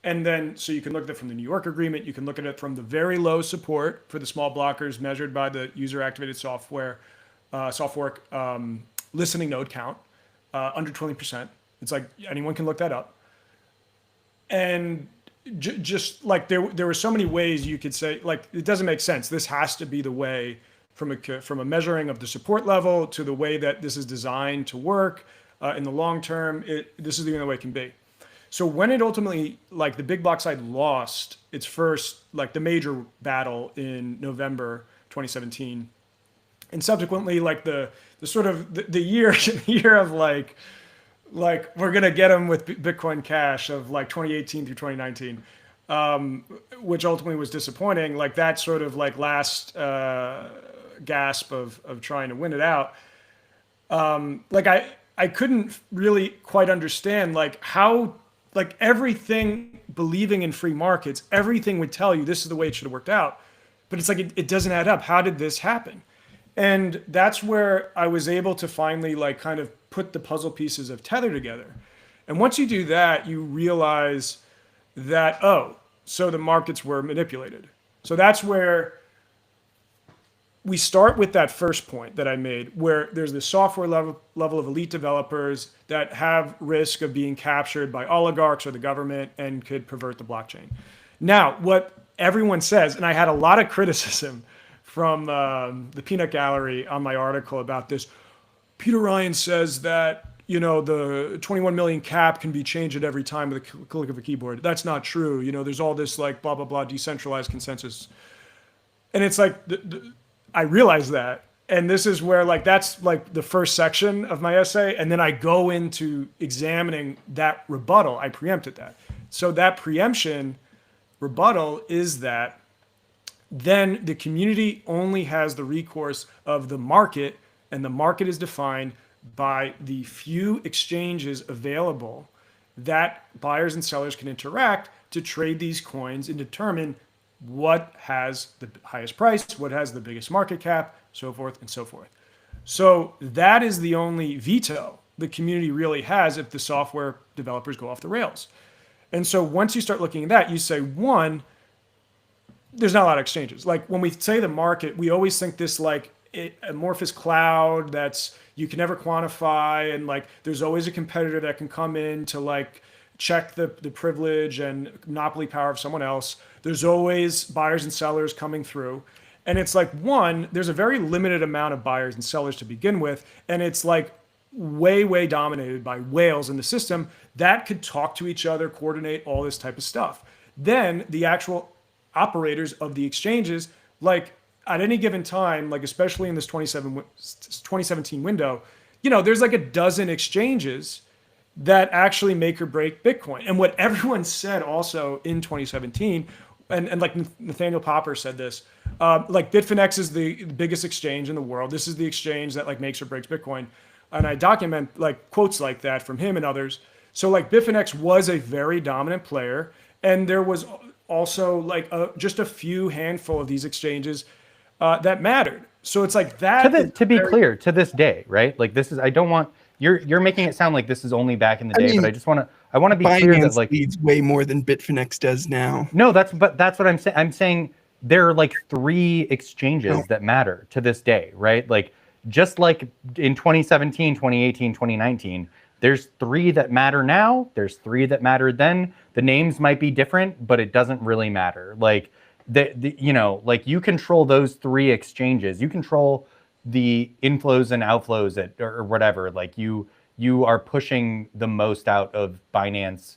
Speaker 3: And then, so you can look at it from the New York agreement, you can look at it from the very low support for the small blockers measured by the user activated software, software listening node count, under 20%. It's like anyone can look that up. And just like there were so many ways you could say, like, it doesn't make sense. This has to be the way from a measuring of the support level to the way that this is designed to work in the long term. This is the only way it can be. So when it ultimately, like the big block side lost its first, like the major battle in November 2017, and subsequently like the sort of the year of like we're gonna get them with Bitcoin Cash of like 2018 through 2019, which ultimately was disappointing. Like that sort of like last gasp of trying to win it out. Like I couldn't really quite understand like how, like everything, believing in free markets, everything would tell you this is the way it should have worked out, but it's like it doesn't add up. How did this happen? And that's where I was able to finally like kind of put the puzzle pieces of Tether together. And once you do that, you realize that, oh, so the markets were manipulated. So that's where we start with that first point that I made, where there's the software level of elite developers that have risk of being captured by oligarchs or the government and could pervert the blockchain. Now, what everyone says, and I had a lot of criticism from the peanut gallery on my article about this. Peter Ryan says that, you know, the 21 million cap can be changed at every time with a click of a keyboard. That's not true. You know, there's all this like blah, blah, blah, decentralized consensus. And it's like, I realize that. And this is where like, that's like the first section of my essay. And then I go into examining that rebuttal. I preempted that. So that preemption rebuttal is that then the community only has the recourse of the market, and the market is defined by the few exchanges available that buyers and sellers can interact to trade these coins and determine what has the highest price, what has the biggest market cap, so forth and so forth. So that is the only veto the community really has if the software developers go off the rails. And so once you start looking at that, you say, one, there's not a lot of exchanges. Like when we say the market, we always think this like amorphous cloud that's you can never quantify, and like there's always a competitor that can come in to like check the privilege and monopoly power of someone else. There's always buyers and sellers coming through. And it's like, one, there's a very limited amount of buyers and sellers to begin with. And it's like way dominated by whales in the system that could talk to each other, coordinate all this type of stuff. Then the actual operators of the exchanges, like at any given time, like especially in this 2017 window, you know, there's like a dozen exchanges that actually make or break Bitcoin. And what everyone said also in 2017, and like Nathaniel Popper said this, like Bitfinex is the biggest exchange in the world. This is the exchange that like makes or breaks Bitcoin. And I document like quotes like that from him and others. So like Bitfinex was a very dominant player, and there was also like just a few handful of these exchanges that mattered. So it's like that.
Speaker 1: To be clear, to this day, right? Like this is, I don't want, you're making it sound like this is only back in the day, but I just want to, I want to be clear that like
Speaker 2: leads way more than Bitfinex does now.
Speaker 1: No, that's what I'm saying. I'm saying there are like 3 exchanges that matter to this day, right? Like just like in 2017, 2018, 2019, there's 3 that matter now. There's 3 that mattered then. The names might be different, but it doesn't really matter. Like the you know, like you control those 3 exchanges. You control the inflows and outflows or whatever. Like you are pushing the most out of Binance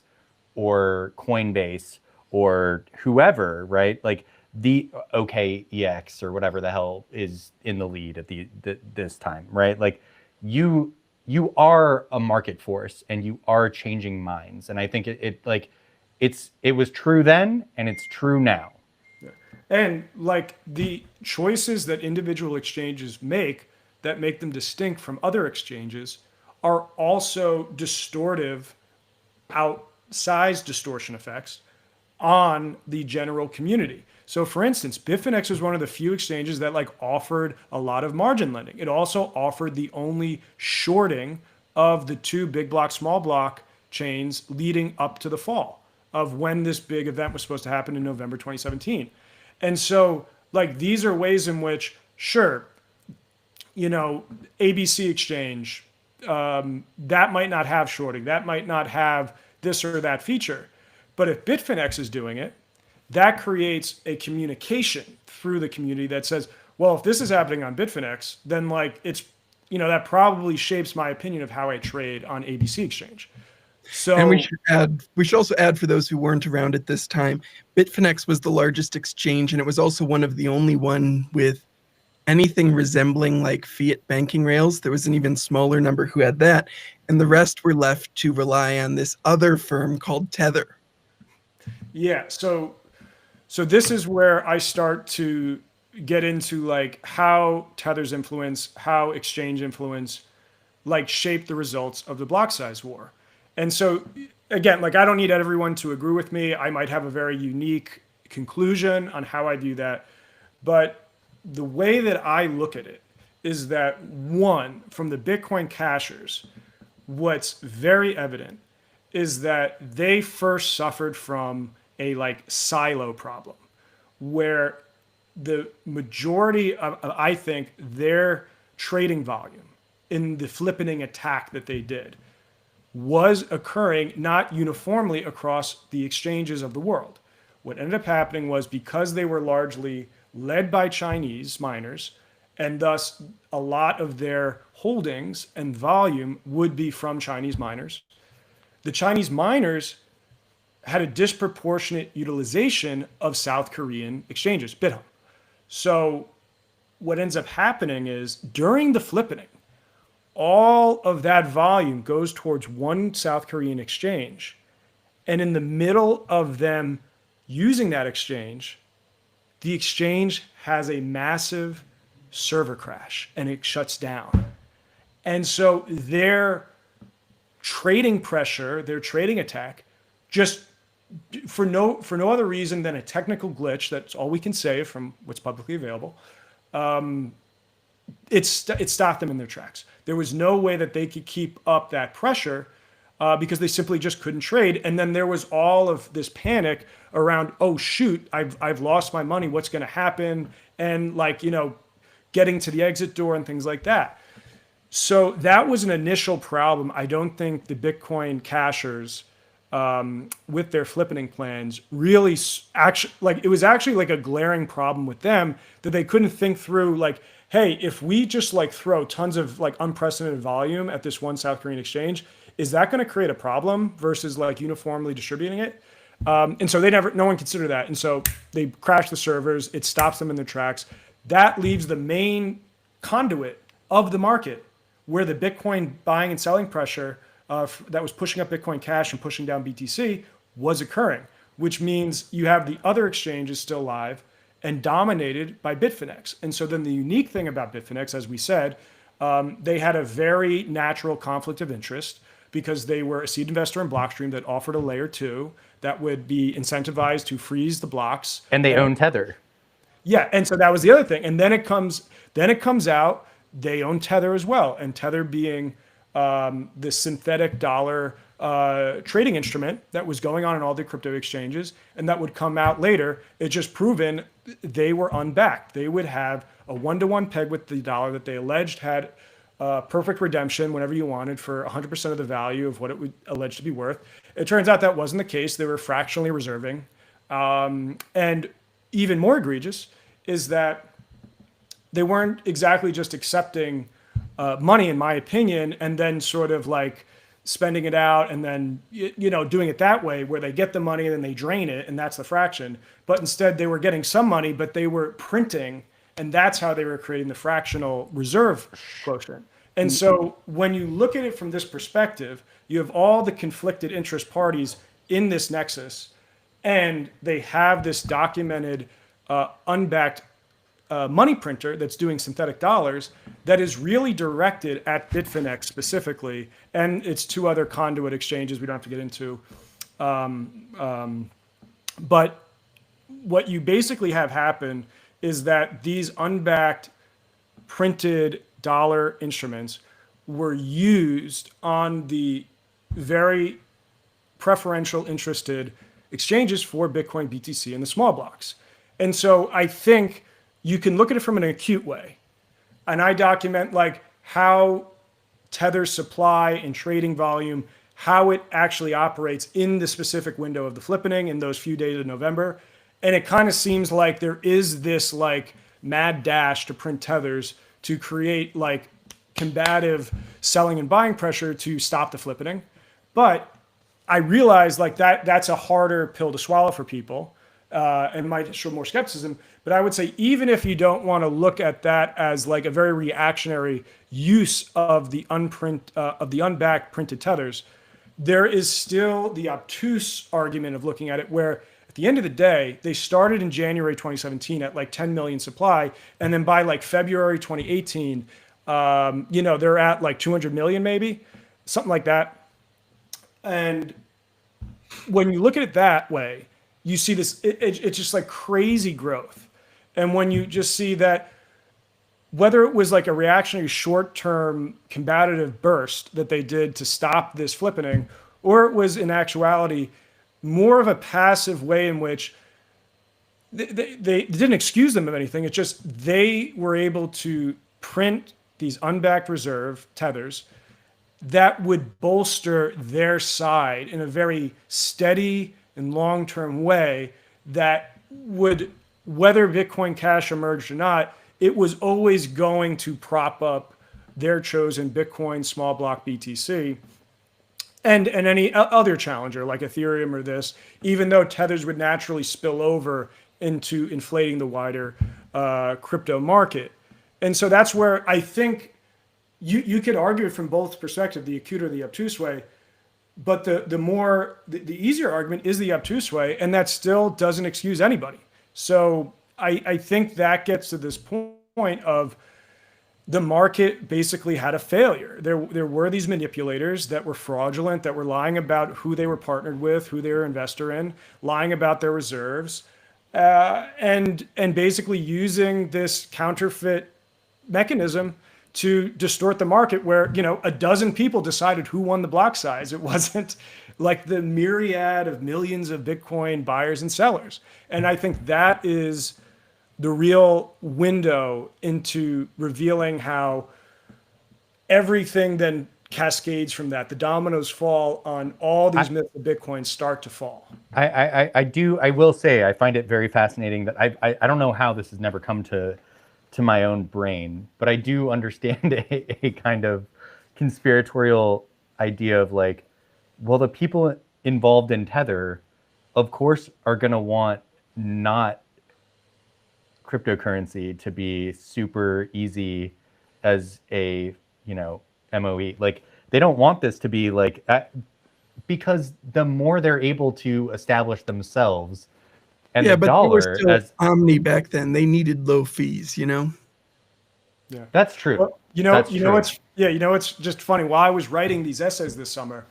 Speaker 1: or Coinbase or whoever, right? Like the OKEX or whatever the hell is in the lead at this time, right? Like you are a market force and you are changing minds. And I think it was true then and it's true now.
Speaker 3: And like the choices that individual exchanges make that make them distinct from other exchanges are also distortive, outsized distortion effects on the general community. So for instance, Bitfinex was one of the few exchanges that like offered a lot of margin lending. It also offered the only shorting of the 2 big block, small block chains leading up to the fall of when this big event was supposed to happen in November 2017. And so like these are ways in which, sure, you know, ABC exchange, that might not have shorting, that might not have this or that feature. But if Bitfinex is doing it, that creates a communication through the community that says, well, if this is happening on Bitfinex, then like it's, that probably shapes my opinion of how I trade on ABC Exchange. So,
Speaker 2: and we should also add for those who weren't around at this time, Bitfinex was the largest exchange, and it was also one of the only one with anything resembling like fiat banking rails. There was an even smaller number who had that, and the rest were left to rely on this other firm called Tether.
Speaker 3: yeah, so this is where I start to get into like how Tether's influence, how exchange influence, like shape the results of the block size war. And so again, like I don't need everyone to agree with me. I might have a very unique conclusion on how I view that. But the way that I look at it is that one, from the Bitcoin cashers, what's very evident is that they first suffered from a like silo problem where the majority of, I think, their trading volume in the flippening attack that they did was occurring not uniformly across the exchanges of the world. What ended up happening was because they were largely led by Chinese miners, and thus a lot of their holdings and volume would be from Chinese miners. The Chinese miners had a disproportionate utilization of South Korean exchanges, BitHub. So what ends up happening is during the flippening, all of that volume goes towards one South Korean exchange. And in the middle of them using that exchange, the exchange has a massive server crash and it shuts down. And so their trading pressure, their trading attack, just for no other reason than a technical glitch, that's all we can say from what's publicly available, it stopped them in their tracks. There was no way that they could keep up that pressure because they simply just couldn't trade. And then there was all of this panic around, oh shoot, I've lost my money. What's going to happen? And like, getting to the exit door and things like that. So that was an initial problem. I don't think the Bitcoin cashers with their flippening plans really actually, like it was actually like a glaring problem with them that they couldn't think through like, hey, if we just like throw tons of like unprecedented volume at this one South Korean exchange, is that going to create a problem versus like uniformly distributing it? And so no one considered that. And so they crash the servers, it stops them in their tracks. That leaves the main conduit of the market where the Bitcoin buying and selling pressure that was pushing up Bitcoin Cash and pushing down BTC was occurring, which means you have the other exchanges still live and dominated by Bitfinex. And so then the unique thing about Bitfinex, as we said, they had a very natural conflict of interest because they were a seed investor in Blockstream that offered a layer 2 that would be incentivized to freeze the blocks.
Speaker 1: And they own Tether.
Speaker 3: Yeah, and so that was the other thing. And then it comes out they own Tether as well, and Tether being the synthetic dollar trading instrument that was going on in all the crypto exchanges, and that would come out later. It just proven they were unbacked. They would have a 1-to-1 peg with the dollar that they alleged had perfect redemption whenever you wanted for 100% of the value of what it would allege to be worth. It turns out that wasn't the case. They were fractionally reserving. And even more egregious is that they weren't exactly just accepting money, in my opinion, and then sort of like spending it out and then, doing it that way where they get the money and then they drain it and that's the fraction. But instead they were getting some money, but they were printing, and that's how they were creating the fractional reserve quotient. And so when you look at it from this perspective, you have all the conflicted interest parties in this nexus, and they have this documented unbacked money printer that's doing synthetic dollars that is really directed at Bitfinex specifically, and its two other conduit exchanges we don't have to get into. But what you basically have happen is that these unbacked printed dollar instruments were used on the very preferential interested exchanges for Bitcoin, BTC, and the small blocks. And so I think you can look at it from an acute way. And I document like how Tether's supply and trading volume, how it actually operates in the specific window of the flippening in those few days of November. And it kind of seems like there is this like mad dash to print tethers to create like combative selling and buying pressure to stop the flippening. But I realized like that's a harder pill to swallow for people and might show more skepticism. But I would say even if you don't want to look at that as like a very reactionary use of the unbacked printed tethers, there is still the obtuse argument of looking at it where at the end of the day, they started in January 2017 at like 10 million supply. And then by like February 2018, they're at like 200 million, maybe something like that. And when you look at it that way, you see this, it's just like crazy growth. And when you just see that, whether it was like a reactionary short-term combative burst that they did to stop this flippening, or it was in actuality more of a passive way in which they didn't excuse them of anything. It's just they were able to print these unbacked reserve tethers that would bolster their side in a very steady and long-term way that would, whether Bitcoin Cash emerged or not, it was always going to prop up their chosen Bitcoin small block BTC and any other challenger like Ethereum or this, even though tethers would naturally spill over into inflating the wider crypto market. And so that's where I think you could argue it from both perspectives, the acute or the obtuse way. But the easier argument is the obtuse way, and that still doesn't excuse anybody. So I think that gets to this point of the market basically had a failure. There were these manipulators that were fraudulent, that were lying about who they were partnered with, who they were investor in, lying about their reserves, and basically using this counterfeit mechanism to distort the market where, a dozen people decided who won the block size. It wasn't like the myriad of millions of Bitcoin buyers and sellers. And I think that is the real window into revealing how everything then cascades from that. The dominoes fall on all these myths of Bitcoin start to fall.
Speaker 1: I will say, I find it very fascinating that I don't know how this has never come to my own brain, but I do understand a kind of conspiratorial idea of like, well, the people involved in Tether, of course, are going to want not cryptocurrency to be super easy as a, MOE. Like, they don't want this to be like, because the more they're able to establish themselves, and the dollar
Speaker 2: they were still
Speaker 1: as
Speaker 2: Omni back then, they needed low fees,
Speaker 3: Yeah,
Speaker 1: that's true.
Speaker 3: Well, it's just funny. While I was writing these essays this summer,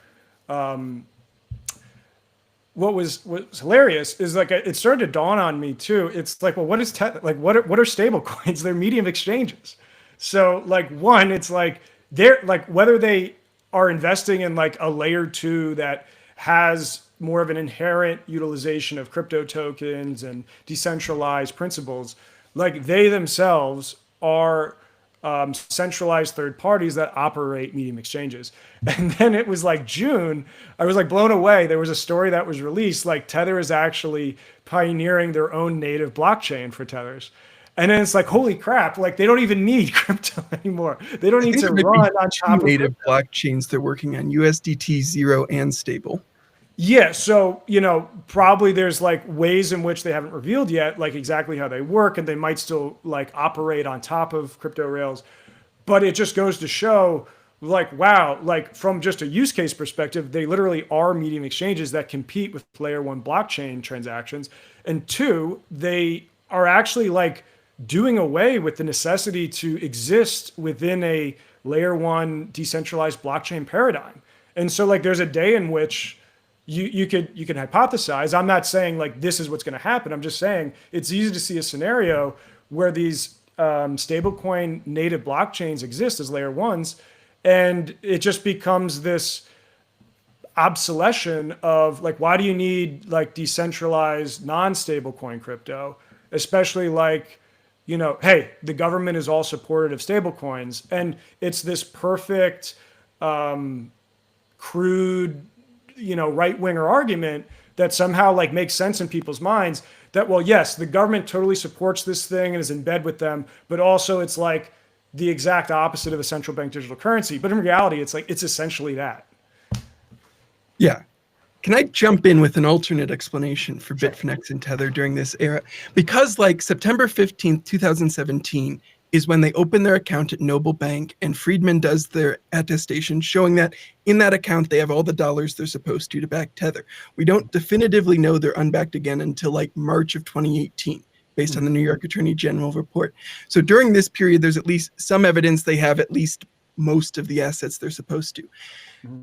Speaker 3: what was hilarious is like it started to dawn on me too. It's like, well, what are stable coins? They're medium exchanges. So like one, it's like they're like whether they are investing in like a layer 2 that has more of an inherent utilization of crypto tokens and decentralized principles, like they themselves are centralized third parties that operate medium exchanges. And then it was like June, I was like blown away. There was a story that was released, like Tether is actually pioneering their own native blockchain for tethers. And then it's like, holy crap, like they don't even need crypto anymore. They don't need to run on top of
Speaker 2: native blockchains they're working on, USDT Zero and Stable.
Speaker 3: Yeah, so, probably there's like ways in which they haven't revealed yet, like exactly how they work, and they might still like operate on top of crypto rails. But it just goes to show like, wow, like from just a use case perspective, they literally are medium exchanges that compete with layer 1 blockchain transactions. And 2, they are actually like doing away with the necessity to exist within a layer 1 decentralized blockchain paradigm. And so like there's a day in which you could hypothesize. I'm not saying like this is what's going to happen. I'm just saying it's easy to see a scenario where these stablecoin native blockchains exist as layer 1s, and it just becomes this obsolescence of like, why do you need like decentralized non-stablecoin crypto, especially like, hey, the government is all supportive of stablecoins, and it's this perfect crude right-winger argument, that somehow like makes sense in people's minds that, well, yes, the government totally supports this thing and is in bed with them, but also it's like the exact opposite of a central bank digital currency. But in reality, it's like, it's essentially that.
Speaker 2: Yeah. Can I jump in with an alternate explanation for Bitfinex and Tether during this era? Because like September 15th, 2017 is when they open their account at Noble Bank and Friedman does their attestation showing that in that account they have all the dollars they're supposed to back Tether. We don't definitively know they're unbacked again until like March of 2018 based on the New York Attorney General report. So during this period, there's at least some evidence they have at least most of the assets they're supposed to.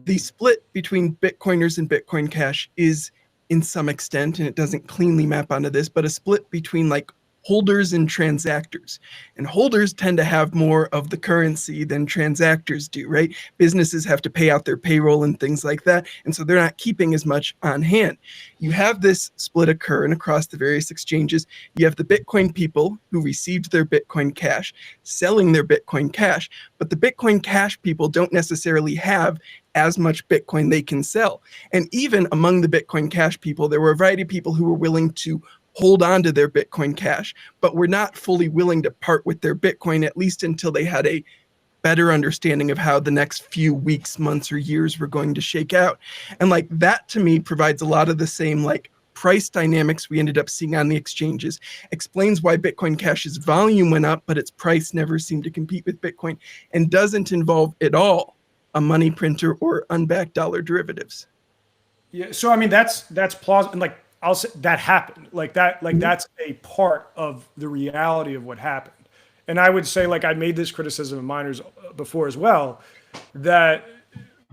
Speaker 2: The split between Bitcoiners and Bitcoin Cash is in some extent, and it doesn't cleanly map onto this, but a split between like holders and transactors. And holders tend to have more of the currency than transactors do, right? Businesses have to pay out their payroll and things like that. And so they're not keeping as much on hand. You have this split occurring across the various exchanges. You have the Bitcoin people who received their Bitcoin Cash selling their Bitcoin Cash, but the Bitcoin Cash people don't necessarily have as much Bitcoin they can sell. And even among the Bitcoin Cash people, there were a variety of people who were willing to hold on to their Bitcoin Cash, but were not fully willing to part with their Bitcoin, at least until they had a better understanding of how the next few weeks, months, or years were going to shake out. And like that to me provides a lot of the same like price dynamics we ended up seeing on the exchanges, explains why Bitcoin Cash's volume went up, but its price never seemed to compete with Bitcoin, and doesn't involve at all a money printer or unbacked dollar derivatives.
Speaker 3: Yeah. So, I mean, that's plausible. And like, I'll say that happened like that, like that's a part of the reality of what happened. And I would say, like, I made this criticism of miners before as well, that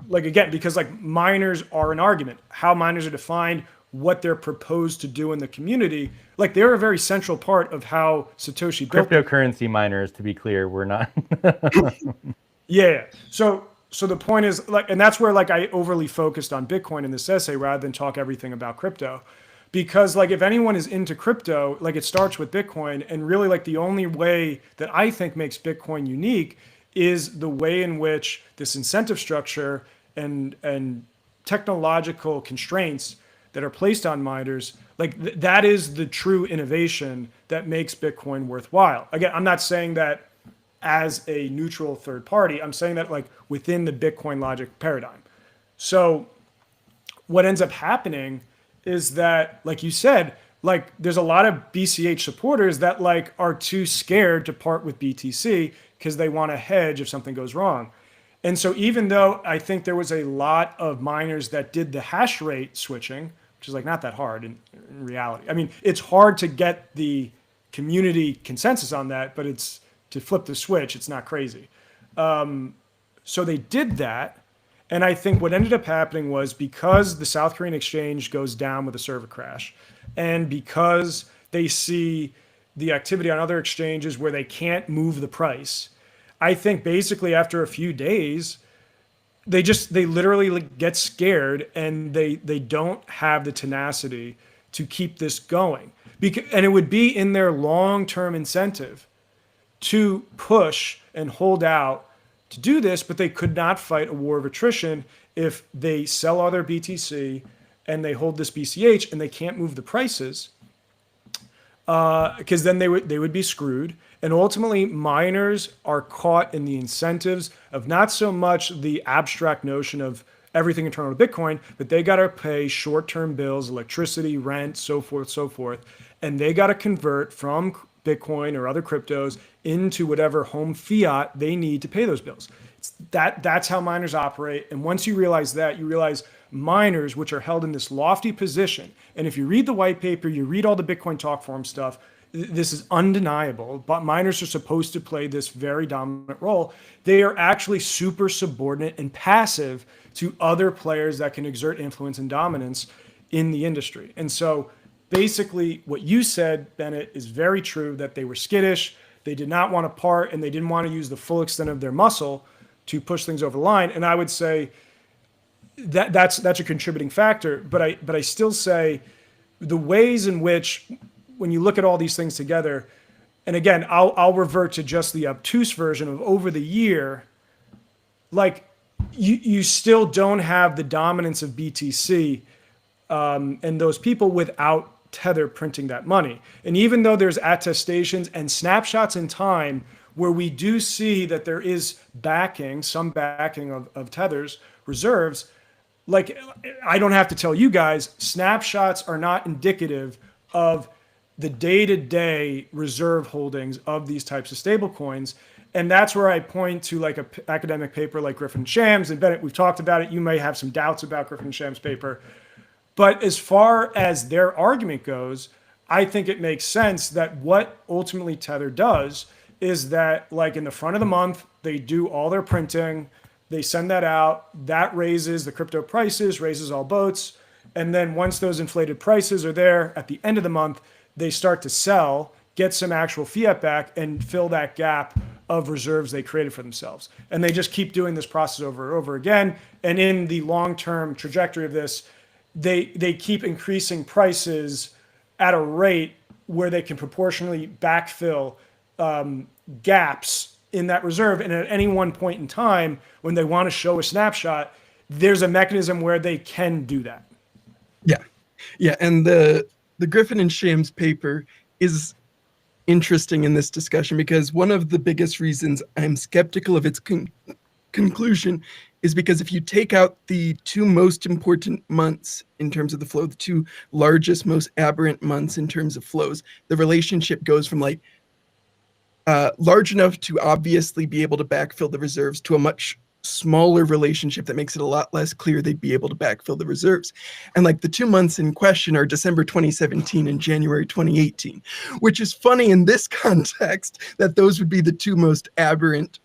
Speaker 3: like, again, because like miners are an argument, how miners are defined, what they're proposed to do in the community. Like they're a very central part of how Satoshi built
Speaker 1: cryptocurrency miners, to be clear, we're not.
Speaker 3: Yeah. So the point is like, and that's where like I overly focused on Bitcoin in this essay rather than talk everything about crypto. Because like if anyone is into crypto, like it starts with Bitcoin, and really like the only way that I think makes Bitcoin unique is the way in which this incentive structure and technological constraints that are placed on miners, like that is the true innovation that makes Bitcoin worthwhile. Again, I'm not saying that as a neutral third party, I'm saying that like within the Bitcoin logic paradigm. So what ends up happening is that, like you said, like there's a lot of BCH supporters that like are too scared to part with BTC because they want to hedge if something goes wrong. And so even though I think there was a lot of miners that did the hash rate switching, which is like not that hard in reality. I mean, it's hard to get the community consensus on that, but it's to flip the switch, it's not crazy. So they did that. And I think what ended up happening was because the South Korean exchange goes down with a server crash, and because they see the activity on other exchanges where they can't move the price, I think basically after a few days, they literally get scared and they don't have the tenacity to keep this going. And it would be in their long-term incentive to push and hold out to do this, but they could not fight a war of attrition if they sell all their BTC and they hold this BCH and they can't move the prices, because then they would be screwed. And ultimately, miners are caught in the incentives of not so much the abstract notion of everything internal to Bitcoin, but they got to pay short-term bills, electricity, rent, so forth, and they got to convert from Bitcoin or other cryptos into whatever home fiat they need to pay those bills. That's how miners operate. And once you realize that, you realize miners, which are held in this lofty position, and if you read the white paper, you read all the Bitcoin Talk Forum stuff, this is undeniable, but miners are supposed to play this very dominant role. They are actually super subordinate and passive to other players that can exert influence and dominance in the industry. And so basically what you said, Bennett, is very true, that they were skittish, they did not want to part, and they didn't want to use the full extent of their muscle to push things over the line. And I would say that that's a contributing factor, but I still say the ways in which, when you look at all these things together, and again, I'll revert to just the obtuse version of over the year, like you still don't have the dominance of BTC and those people without Tether printing that money. And even though there's attestations and snapshots in time where we do see that there is backing, some backing of Tether's reserves, like I don't have to tell you guys, snapshots are not indicative of the day-to-day reserve holdings of these types of stable coins. And that's where I point to like a academic paper like Griffin Shams and Bennett. We've talked about it. You may have some doubts about Griffin Shams' paper. But as far as their argument goes, I think it makes sense that what ultimately Tether does is that, like in the front of the month, they do all their printing, they send that out, that raises the crypto prices, raises all boats. And then once those inflated prices are there at the end of the month, they start to sell, get some actual fiat back, and fill that gap of reserves they created for themselves. And they just keep doing this process over and over again. And in the long-term trajectory of this, they keep increasing prices at a rate where they can proportionally backfill gaps in that reserve. And at any one point in time, when they want to show a snapshot, there's a mechanism where they can do that.
Speaker 2: Yeah. Yeah. And the Griffin and Shams paper is interesting in this discussion because one of the biggest reasons I'm skeptical of its conclusion is because if you take out the two most important months in terms of the flow, the two largest, most aberrant months in terms of flows, the relationship goes from like large enough to obviously be able to backfill the reserves to a much smaller relationship that makes it a lot less clear they'd be able to backfill the reserves. And like the 2 months in question are December 2017 and January 2018, which is funny in this context that those would be the two most aberrant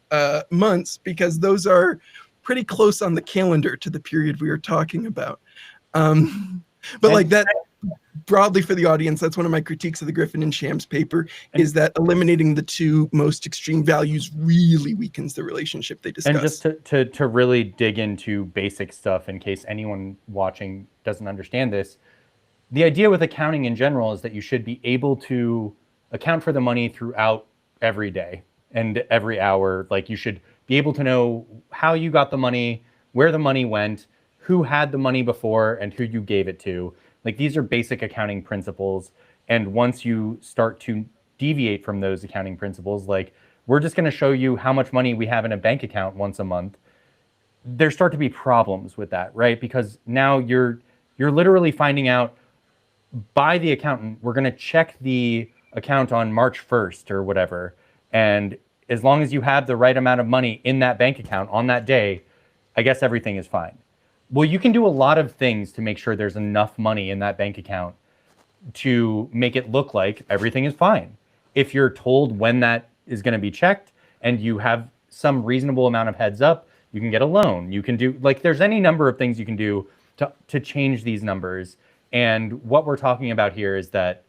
Speaker 2: months because those are pretty close on the calendar to the period we are talking about. But like that, broadly for the audience, that's one of my critiques of the Griffin and Shams paper, is that eliminating the two most extreme values really weakens the relationship they discuss.
Speaker 1: And just to really dig into basic stuff in case anyone watching doesn't understand this, the idea with accounting in general is that you should be able to account for the money throughout every day and every hour. Like you should be able to know how you got the money, where the money went, who had the money before, and who you gave it to. Like these are basic accounting principles. And once you start to deviate from those accounting principles, like we're just going to show you how much money we have in a bank account once a month, there start to be problems with that, right? Because now you're literally finding out by the accountant, we're going to check the account on March 1st or whatever. And as long as you have the right amount of money in that bank account on that day, I guess everything is fine. Well, you can do a lot of things to make sure there's enough money in that bank account to make it look like everything is fine. If you're told when that is going to be checked and you have some reasonable amount of heads up, you can get a loan. You can do, like, there's any number of things you can do to change these numbers. And what we're talking about here is that,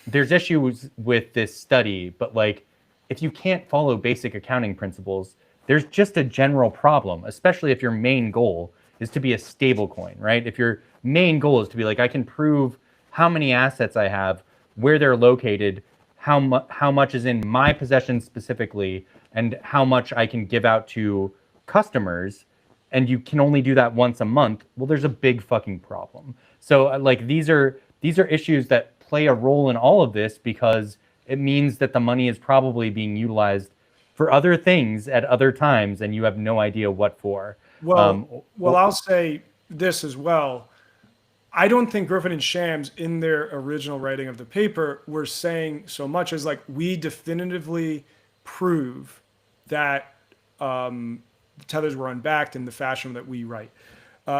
Speaker 1: there's issues with this study, but like, if you can't follow basic accounting principles, there's just a general problem, especially if your main goal is to be a stable coin, right? If your main goal is to be like, I can prove how many assets I have, where they're located, how much is in my possession specifically, and how much I can give out to customers, and you can only do that once a month, well, there's a big fucking problem. So like these are issues that play a role in all of this because it means that the money is probably being utilized for other things at other times, and you have no idea what for.
Speaker 3: Well, I'll say this as well. I don't think Griffin and Shams, in their original writing of the paper, were saying so much as like, we definitively prove that tethers were unbacked in the fashion that we write.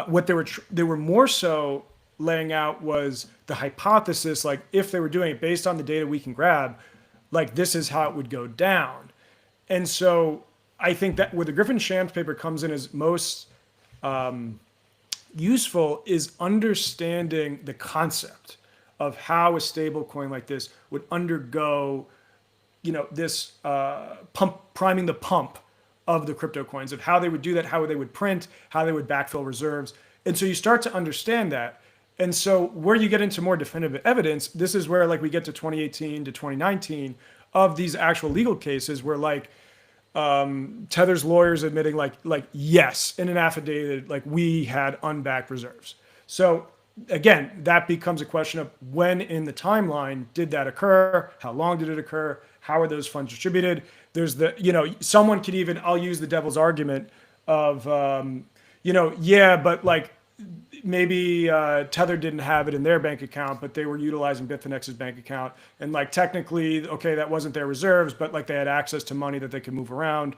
Speaker 3: What they were more so laying out was the hypothesis, like if they were doing it based on the data we can grab, like this is how it would go down. And so I think that where the Griffin Shams paper comes in as most useful is understanding the concept of how a stable coin like this would undergo, this priming the pump of the crypto coins, of how they would do that, how they would print, how they would backfill reserves. And so you start to understand that. And so where you get into more definitive evidence, this is where like we get to 2018 to 2019 of these actual legal cases where like Tether's lawyers admitting like yes, in an affidavit, like we had unbacked reserves. So again, that becomes a question of when in the timeline did that occur? How long did it occur? How are those funds distributed? There's the, someone could even, I'll use the devil's argument of, yeah, but like maybe Tether didn't have it in their bank account, but they were utilizing Bitfinex's bank account. And like technically, okay, that wasn't their reserves, but like they had access to money that they could move around.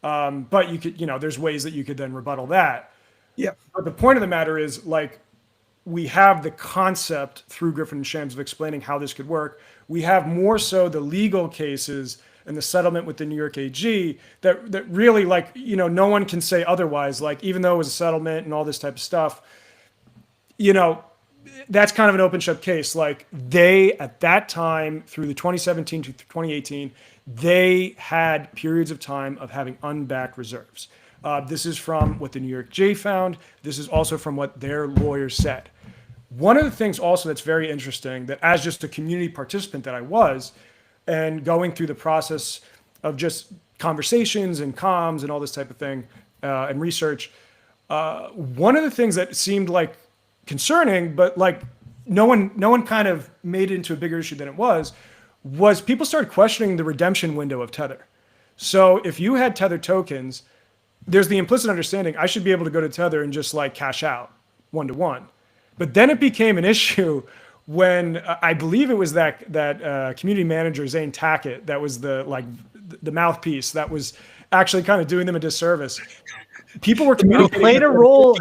Speaker 3: But you could, there's ways that you could then rebuttal that.
Speaker 2: Yeah.
Speaker 3: But the point of the matter is like, we have the concept through Griffin and Shams of explaining how this could work. We have more so the legal cases and the settlement with the New York AG that really like, no one can say otherwise. Like, even though it was a settlement and all this type of stuff, that's kind of an open shut case. Like they, at that time, through the 2017 to 2018, they had periods of time of having unbacked reserves. This is from what the New York J found. This is also from what their lawyers said. One of the things also that's very interesting, that as just a community participant that I was, and going through the process of just conversations and comms and all this type of thing, and research, one of the things that seemed like concerning, but like no one kind of made it into a bigger issue than it was people started questioning the redemption window of Tether. So if you had Tether tokens, there's the implicit understanding I should be able to go to Tether and just like cash out one-to-one. But then it became an issue when I believe it was that community manager Zane Tackett that was the mouthpiece that was actually kind of doing them a disservice. People were
Speaker 1: who played a role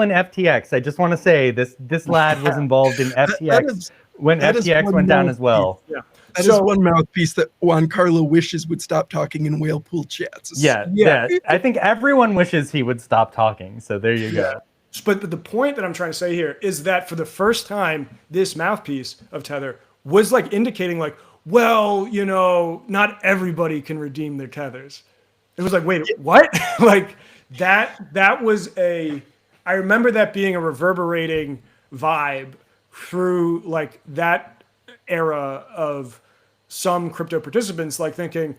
Speaker 1: in FTX. I just want to say this lad was involved in FTX when FTX went down as well.
Speaker 2: Yeah. That is one mouthpiece that Juan Carlo wishes would stop talking in whale pool chats.
Speaker 1: Yeah. I think everyone wishes he would stop talking. So there you go.
Speaker 3: But the point that I'm trying to say here is that for the first time, this mouthpiece of Tether was like indicating like, well, not everybody can redeem their Tethers. It was like, wait, what? Like that was I remember that being a reverberating vibe through like that era of some crypto participants, like thinking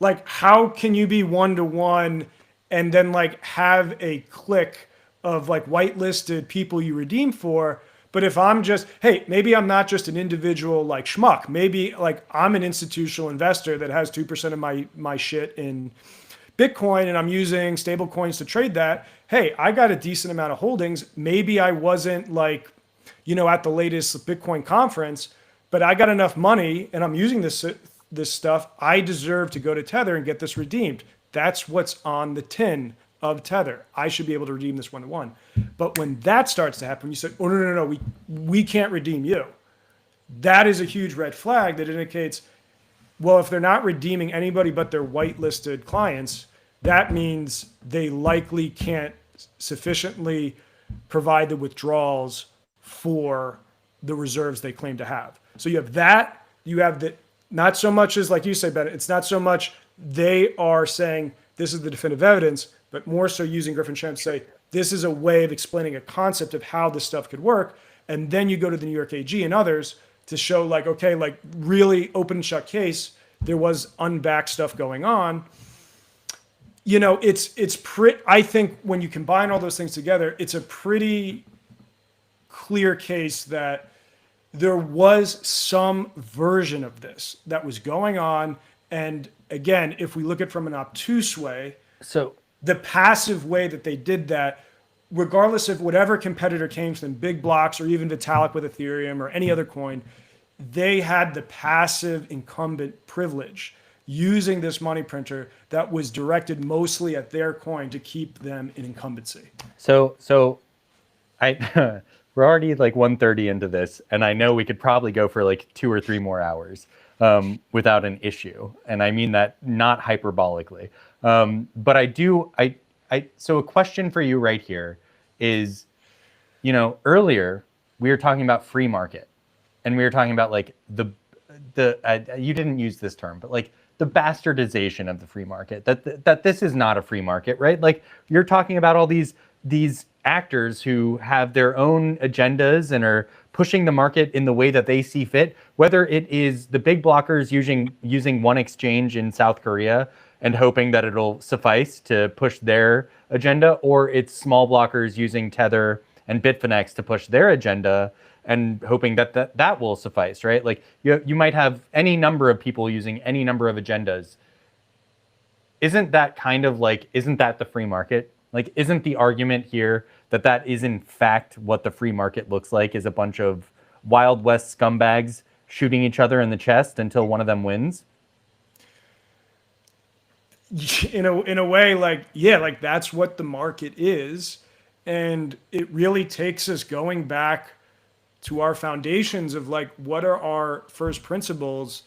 Speaker 3: like, how can you be one-to-one and then like have a clique of like whitelisted people you redeem for? But if I'm just, hey, maybe I'm not just an individual like schmuck. Maybe like I'm an institutional investor that has 2% of my shit in Bitcoin and I'm using stable coins to trade that. Hey, I got a decent amount of holdings. Maybe I wasn't like, at the latest Bitcoin conference, but I got enough money and I'm using this stuff. I deserve to go to Tether and get this redeemed. That's what's on the tin of Tether. I should be able to redeem this one-to-one. But when that starts to happen, you say, oh, no, we can't redeem you. That is a huge red flag that indicates, well, if they're not redeeming anybody but their whitelisted clients, that means they likely can't sufficiently provide the withdrawals for the reserves they claim to have. So you have that, not so much as like you say, Bennett, it's not so much they are saying this is the definitive evidence, but more so using Griffin Shams to say, this is a way of explaining a concept of how this stuff could work. And then you go to the New York AG and others to show like, okay, like really open and shut case, there was unbacked stuff going on. I think when you combine all those things together, it's a pretty clear case that there was some version of this that was going on. And again, if we look at it from an obtuse way,
Speaker 1: so
Speaker 3: the passive way that they did that, regardless of whatever competitor came to them, big blocks or even Vitalik with Ethereum or any other coin, they had the passive incumbent privilege using this money printer that was directed mostly at their coin to keep them in incumbency.
Speaker 1: So we're already like 1:30 into this, and I know we could probably go for like 2 or 3 more hours without an issue. And I mean that not hyperbolically. But so a question for you right here is, earlier we were talking about free market, and we were talking about like you didn't use this term, but like the bastardization of the free market, that this is not a free market, right? Like you're talking about all these actors who have their own agendas and are pushing the market in the way that they see fit, whether it is the big blockers using one exchange in South Korea and hoping that it'll suffice to push their agenda, or it's small blockers using Tether and Bitfinex to push their agenda and hoping that that will suffice, right? Like you might have any number of people using any number of agendas. Isn't that the free market? Like, isn't the argument here that is in fact what the free market looks like, is a bunch of Wild West scumbags shooting each other in the chest until one of them wins?
Speaker 3: In a way, like that's what the market is. And it really takes us going back to our foundations of like, what are our first principles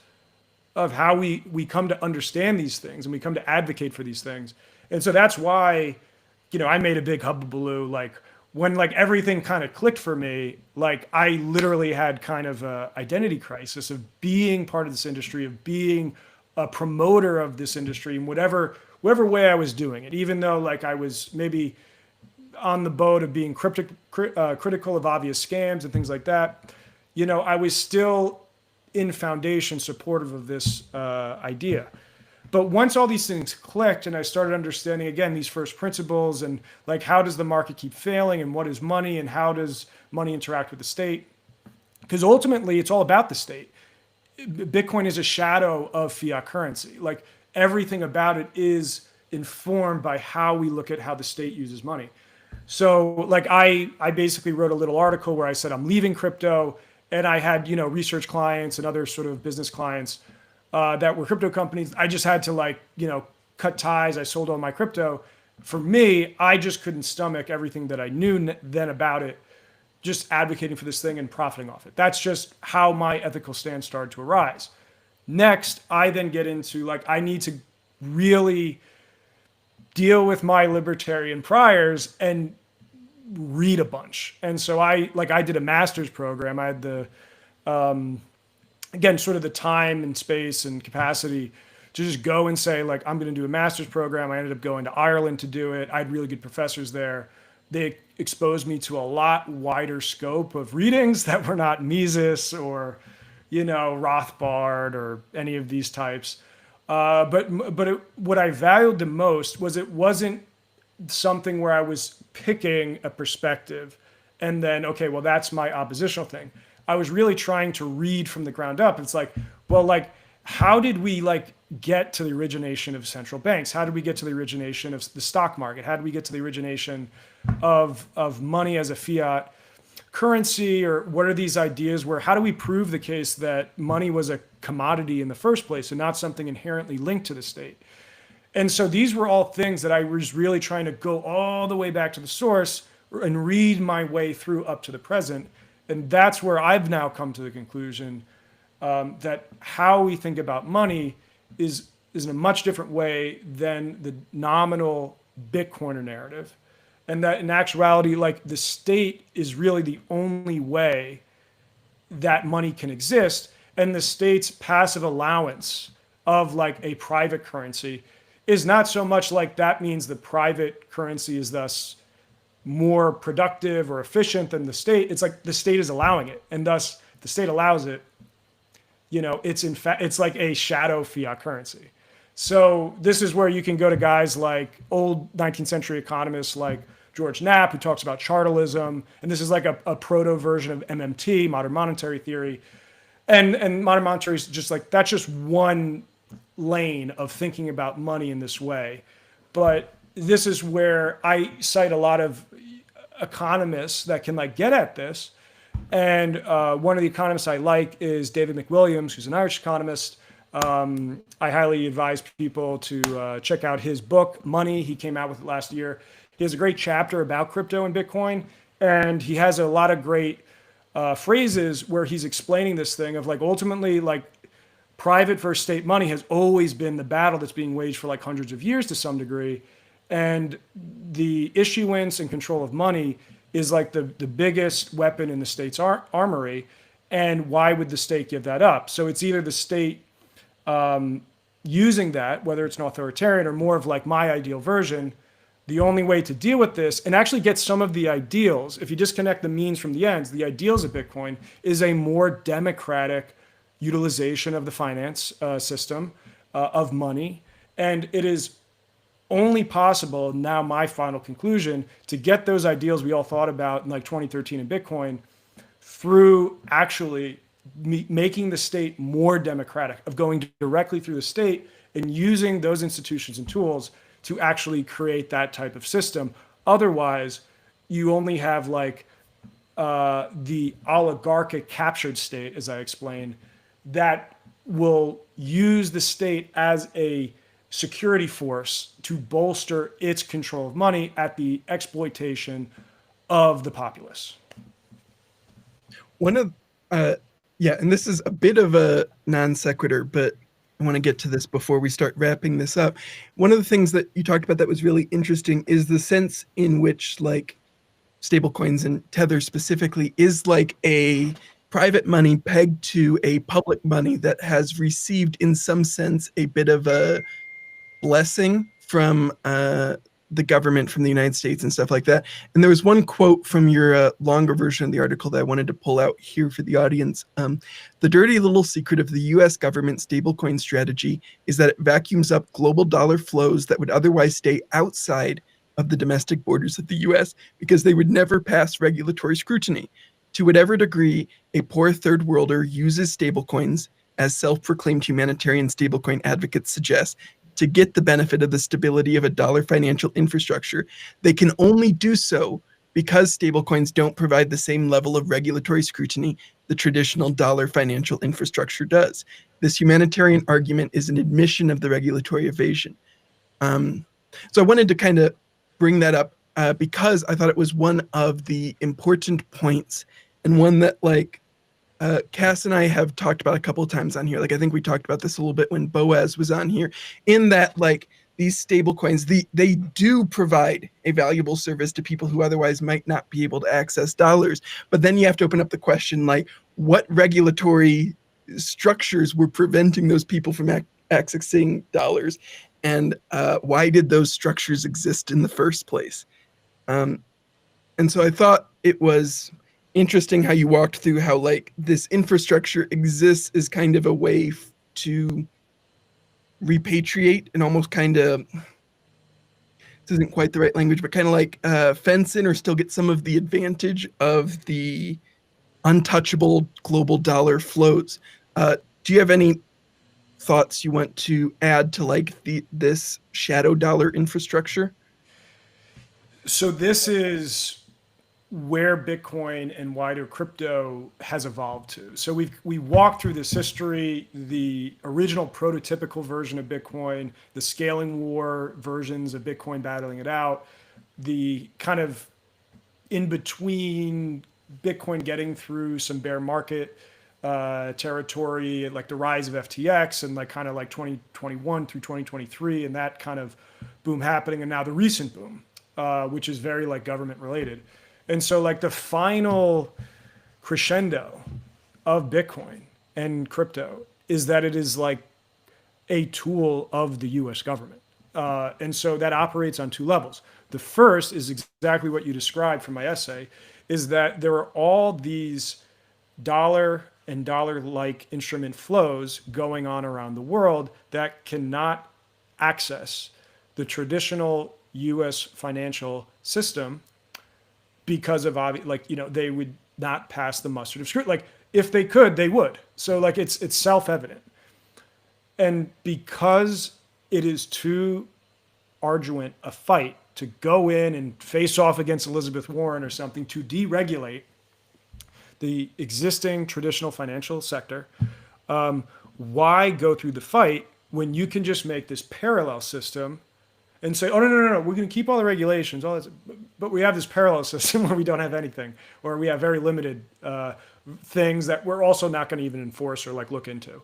Speaker 3: of how we come to understand these things and we come to advocate for these things. And so that's why, I made a big hubbubaloo, like when like everything kind of clicked for me, like I literally had kind of a identity crisis of being part of this industry, of being a promoter of this industry in whatever way I was doing it, even though like I was maybe on the boat of being critical of obvious scams and things like that. I was still in foundation supportive of this idea. But once all these things clicked and I started understanding, again, these first principles and like, how does the market keep failing and what is money and how does money interact with the state? Because ultimately it's all about the state. Bitcoin is a shadow of fiat currency. Like everything about it is informed by how we look at how the state uses money. So like I basically wrote a little article where I said I'm leaving crypto, and I had research clients and other sort of business clients that were crypto companies. I just had to cut ties. I sold all my crypto. For me, I just couldn't stomach everything that I knew then about it, just advocating for this thing and profiting off it. That's just how my ethical stance started to arise. Next, I then get into I need to really deal with my libertarian priors and read a bunch. And so I did a master's program. I had the, again, sort of the time and space and capacity to just go and say, I'm going to do a master's program. I ended up going to Ireland to do it. I had really good professors there. They exposed me to a lot wider scope of readings that were not Mises or, Rothbard or any of these types. What I valued the most was it wasn't something where I was picking a perspective and then, okay, well, that's my oppositional thing. I was really trying to read from the ground up. It's how did we get to the origination of central banks? How did we get to the origination of the stock market? How did we get to the origination of money as a fiat currency? Or what are these ideas where, how do we prove the case that money was a commodity in the first place and not something inherently linked to the state? And so these were all things that I was really trying to go all the way back to the source and read my way through up to the present. And that's where I've now come to the conclusion that how we think about money is in a much different way than the nominal Bitcoiner narrative. And that in actuality, the state is really the only way that money can exist. And the state's passive allowance of a private currency is not so much that means the private currency is thus more productive or efficient than the state. It's the state is allowing it, and thus the state allows it. It's in fact it's like a shadow fiat currency. So this is where you can go to guys like old 19th century economists like George Knapp, who talks about chartalism, and this is a proto version of MMT, modern monetary theory, and modern monetary is just that's just one lane of thinking about money in this way. But this is where I cite a lot of economists that can get at this. And one of the economists I like is David McWilliams, who's an Irish economist. I highly advise people to check out his book, Money. He came out with it last year. He has a great chapter about crypto and Bitcoin. And he has a lot of great phrases where he's explaining this thing of ultimately private versus state money has always been the battle that's being waged for hundreds of years to some degree. And the issuance and control of money is the biggest weapon in the state's armory. And why would the state give that up? So it's either the state using that, whether it's an authoritarian or more of my ideal version. The only way to deal with this and actually get some of the ideals, if you disconnect the means from the ends, the ideals of Bitcoin is a more democratic utilization of the finance system, of money, And it is only possible, now my final conclusion, to get those ideals we all thought about in like 2013 in Bitcoin through actually making the state more democratic, of going directly through the state and using those institutions and tools to actually create that type of system. Otherwise, you only have like the oligarchic captured state, as I explained, that will use the state as a security force to bolster its control of money at the exploitation of the populace.
Speaker 2: One of, yeah, and this is a bit of a non sequitur, but I want to get to this before we start wrapping this up. One of the things that you talked about that was really interesting is the sense in which like stablecoins and Tether specifically is like a private money pegged to a public money that has received in some sense a bit of a blessing from the government, from the United States and stuff like that. And there was one quote from your longer version of the article that I wanted to pull out here for the audience. The dirty little secret of the US government stablecoin strategy is that it vacuums up global dollar flows that would otherwise stay outside of the domestic borders of the US because they would never pass regulatory scrutiny. To whatever degree a poor third worlder uses stablecoins, as self-proclaimed humanitarian stablecoin advocates suggest, to get the benefit of the stability of a dollar financial infrastructure, they can only do so because stablecoins don't provide the same level of regulatory scrutiny the traditional dollar financial infrastructure does. This humanitarian argument is an admission of the regulatory evasion. So I wanted to kind of bring that up because I thought it was one of the important points, and one that like Cas and I have talked about a couple of times on here. Like I think we talked about this a little bit when Boaz was on here, in that like these stable coins, they do provide a valuable service to people who otherwise might not be able to access dollars. But then you have to open up the question, like what regulatory structures were preventing those people from accessing dollars? And why did those structures exist in the first place? And so I thought it was interesting how you walked through how like this infrastructure exists as kind of a way to repatriate and almost kind of, this isn't quite the right language, but kind of like fence in or still get some of the advantage of the untouchable global dollar flows. Do you have any thoughts you want to add to like this shadow dollar infrastructure?
Speaker 3: So this is where Bitcoin and wider crypto has evolved to. So we walked through this history, the original prototypical version of Bitcoin, the scaling war versions of Bitcoin battling it out, the kind of in between Bitcoin getting through some bear market territory, like the rise of FTX and like kind of like 2021 through 2023 and that kind of boom happening, and now the recent boom, which is very like government related. And so like the final crescendo of Bitcoin and crypto is that it is like a tool of the US government. And so that operates on two levels. The first is exactly what you described from my essay, is that there are all these dollar and dollar-like instrument flows going on around the world that cannot access the traditional US financial system because of like, you know, they would not pass the mustard of scrutiny. Like if they could, they would. So like it's self-evident. And because it is too arduous a fight to go in and face off against Elizabeth Warren or something to deregulate the existing traditional financial sector, why go through the fight when you can just make this parallel system and say, oh, no, we're going to keep all the regulations, all that, but we have this parallel system where we don't have anything, or we have very limited things that we're also not going to even enforce or like look into.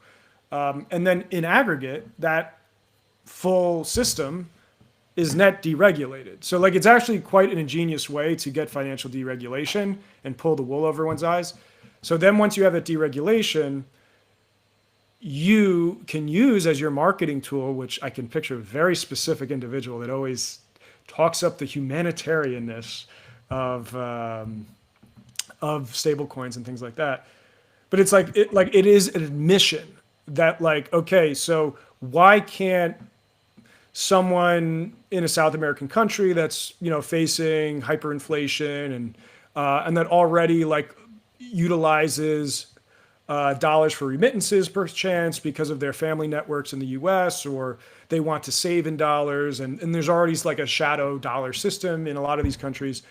Speaker 3: And then in aggregate, that full system is net deregulated. So like it's actually quite an ingenious way to get financial deregulation and pull the wool over one's eyes. So then once you have that deregulation, you can use as your marketing tool, which I can picture a very specific individual that always talks up the humanitarianness of stablecoins and things like that. But it's like it is an admission that like, okay, so why can't someone in a South American country that's, facing hyperinflation and that already like utilizes dollars for remittances perchance because of their family networks in the US, or they want to save in dollars. And there's already like a shadow dollar system in a lot of these countries.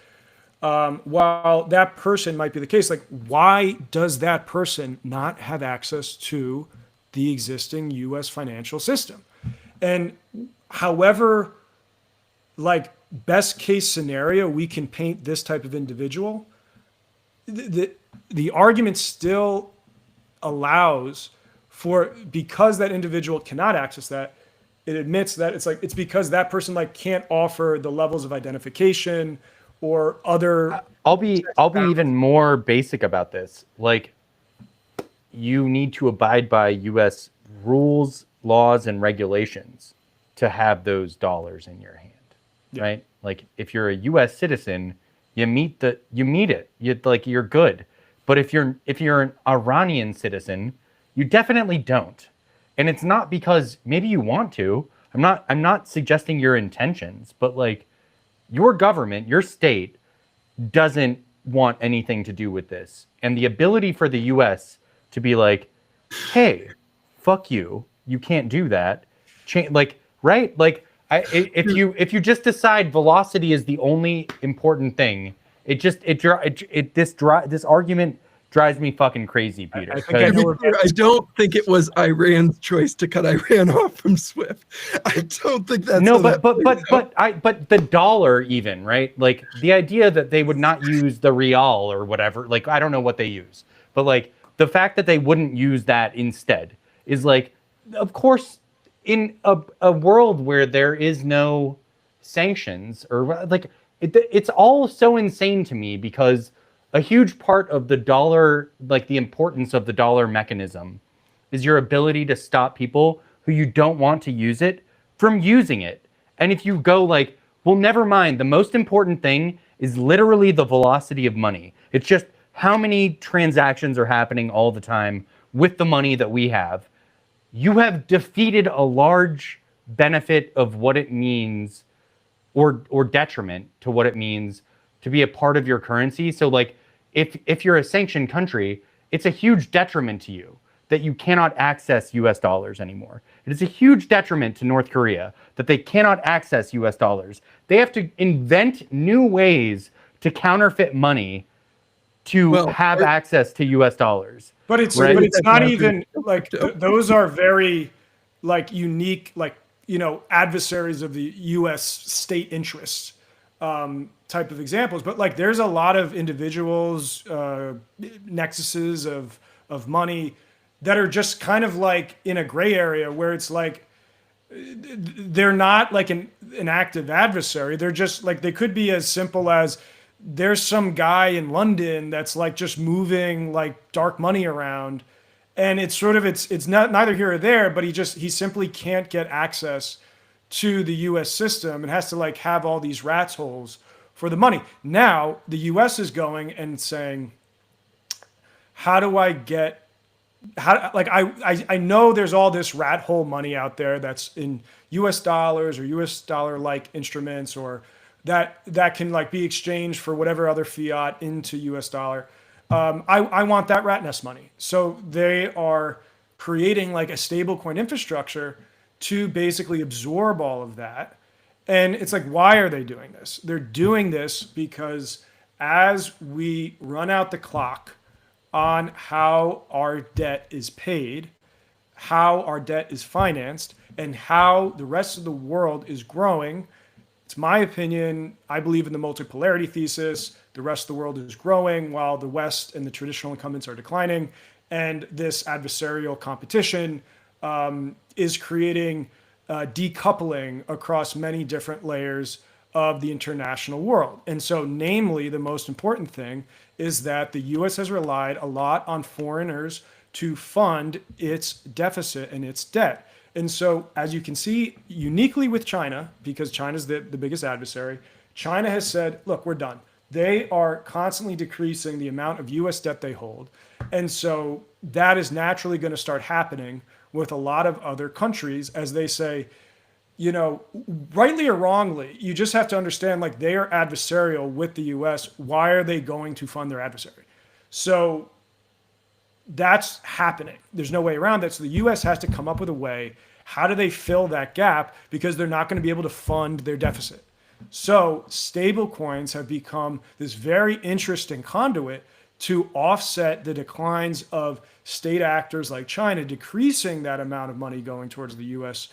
Speaker 3: While that person might be the case, like why does that person not have access to the existing US financial system? And however, like best case scenario, we can paint this type of individual, the argument still allows for, because that individual cannot access that, it admits that it's because that person like can't offer the levels of identification or other.
Speaker 1: I'll be even more basic about this. Like, you need to abide by US rules, laws, and regulations to have those dollars in your hand. Yeah. Right? Like if you're a US citizen, you meet it. You're good. But if you're an Iranian citizen, you definitely don't. And it's not because maybe you want to. I'm not suggesting your intentions, but like your government, your state doesn't want anything to do with this. And the ability for the US to be like, hey, fuck you, you can't do that. Right? Like if you just decide velocity is the only important thing, this argument drives me fucking crazy, Peter.
Speaker 2: I don't think it was Iran's choice to cut Iran off from SWIFT. I don't think that's
Speaker 1: but the dollar even, right? Like the idea that they would not use the real or whatever, like I don't know what they use, but like the fact that they wouldn't use that instead is like, of course, in a world where there is no sanctions or like it's all so insane to me, because a huge part of the dollar, like the importance of the dollar mechanism, is your ability to stop people who you don't want to use it from using it. And if you go like, well, never mind, the most important thing is literally the velocity of money. It's just how many transactions are happening all the time with the money that we have. You have defeated a large benefit of what it means, or detriment to what it means to be a part of your currency. So like, if you're a sanctioned country, it's a huge detriment to you that you cannot access US dollars anymore. It is a huge detriment to North Korea that they cannot access US dollars. They have to invent new ways to counterfeit money to have access to US dollars.
Speaker 3: But it's not even like those are very like unique, like, adversaries of the US state interests. Type of examples, but like there's a lot of individuals, nexuses of money that are just kind of like in a gray area where it's like they're not like an active adversary. They're just like, they could be as simple as there's some guy in London that's like just moving like dark money around, and it's sort of it's not neither here or there, but he simply can't get access to the US system and has to like have all these rats holes for the money. Now the US is going and saying, I know there's all this rat hole money out there that's in US dollars or US dollar like instruments, or that can like be exchanged for whatever other fiat into US dollar. I want that rat nest money. So they are creating like a stablecoin infrastructure to basically absorb all of that. And it's like, why are they doing this? They're doing this because as we run out the clock on how our debt is paid, how our debt is financed, and how the rest of the world is growing, it's my opinion, I believe in the multipolarity thesis. The rest of the world is growing while the West and the traditional incumbents are declining. And this adversarial competition is creating decoupling across many different layers of the international world. And so, namely, the most important thing is that the US has relied a lot on foreigners to fund its deficit and its debt. And so, as you can see, uniquely with China, because China's the biggest adversary, China has said, look, we're done. They are constantly decreasing the amount of US debt they hold. And so that is naturally going to start happening with a lot of other countries as they say, you know, rightly or wrongly, you just have to understand like they are adversarial with the US. Why are they going to fund their adversary? So that's happening. There's no way around that. So the US has to come up with a way. How do they fill that gap? Because they're not going to be able to fund their deficit. So stable coins have become this very interesting conduit to offset the declines of state actors like China, decreasing that amount of money going towards the US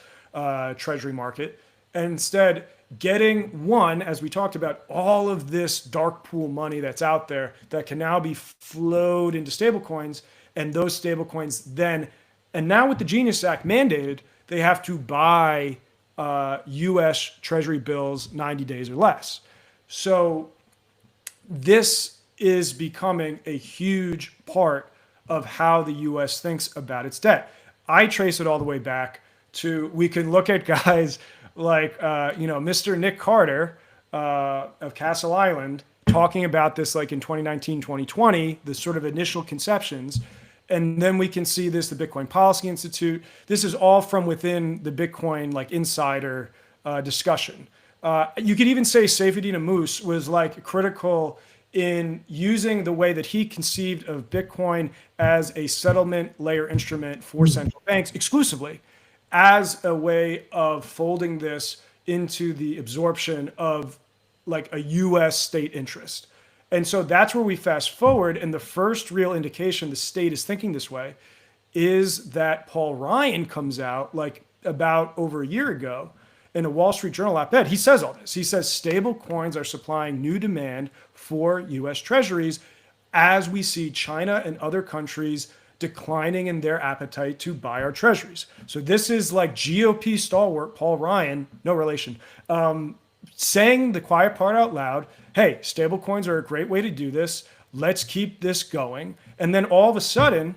Speaker 3: Treasury market. And instead, getting one, as we talked about, all of this dark pool money that's out there that can now be flowed into stablecoins, and those stablecoins then, and now with the Genius Act mandated, they have to buy U.S. Treasury bills 90 days or less. So this is becoming a huge part of how the U.S. thinks about its debt. I trace it all the way back to, we can look at guys like, Mr. Nick Carter of Castle Island talking about this like in 2019, 2020, the sort of initial conceptions. And then we can see this, the Bitcoin Policy Institute. This is all from within the Bitcoin like insider discussion. You could even say Seyfedin Amous was like critical in using the way that he conceived of Bitcoin as a settlement layer instrument for central banks exclusively, as a way of folding this into the absorption of like a US state interest. And so that's where we fast forward. And the first real indication the state is thinking this way is that Paul Ryan comes out like about over a year ago in a Wall Street Journal op-ed. He says all this. He says stable coins are supplying new demand for US treasuries as we see China and other countries declining in their appetite to buy our treasuries. So this is like GOP stalwart Paul Ryan, no relation, saying the quiet part out loud. Hey, stablecoins are a great way to do this. Let's keep this going. And then all of a sudden,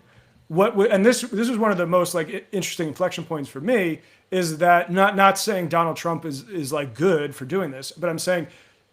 Speaker 3: this is one of the most like interesting inflection points for me, is that not saying Donald Trump is like good for doing this, but I'm saying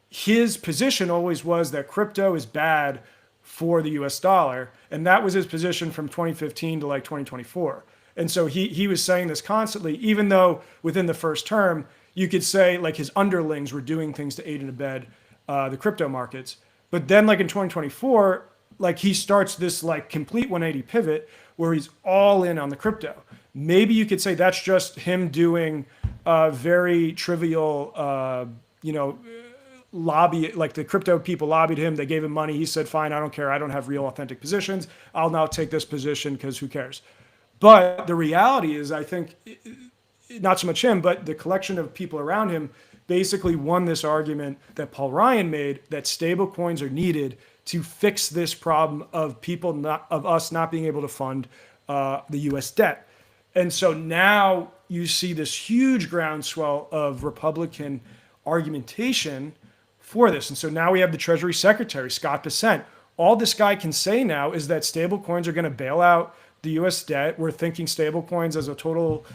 Speaker 3: his position always was that crypto is bad for the US dollar. And that was his position from 2015 to like 2024. And so he was saying this constantly, even though within the first term, you could say like his underlings were doing things to aid and abet the crypto markets. But then like in 2024, like he starts this like complete 180 pivot where he's all in on the crypto. Maybe you could say that's just him doing very trivial, lobby, like the crypto people lobbied him. They gave him money. He said, fine, I don't care. I don't have real authentic positions. I'll now take this position because who cares? But the reality is, I think, not so much him, but the collection of people around him basically won this argument that Paul Ryan made, that stable coins are needed to fix this problem of us not being able to fund the US debt. And so now you see this huge groundswell of Republican argumentation for this. And so now we have the Treasury Secretary, Scott Bessent. All this guy can say now is that stable coins are going to bail out the US debt. We're thinking stable coins as a total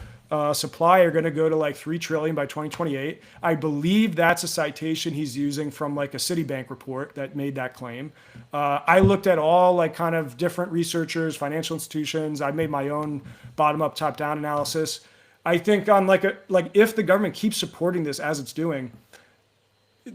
Speaker 3: supply are going to go to like 3 trillion by 2028. I believe that's a citation he's using from like a Citibank report that made that claim. I looked at all like kind of different researchers, financial institutions. I made my own bottom up, top down analysis. I think on like if the government keeps supporting this as it's doing,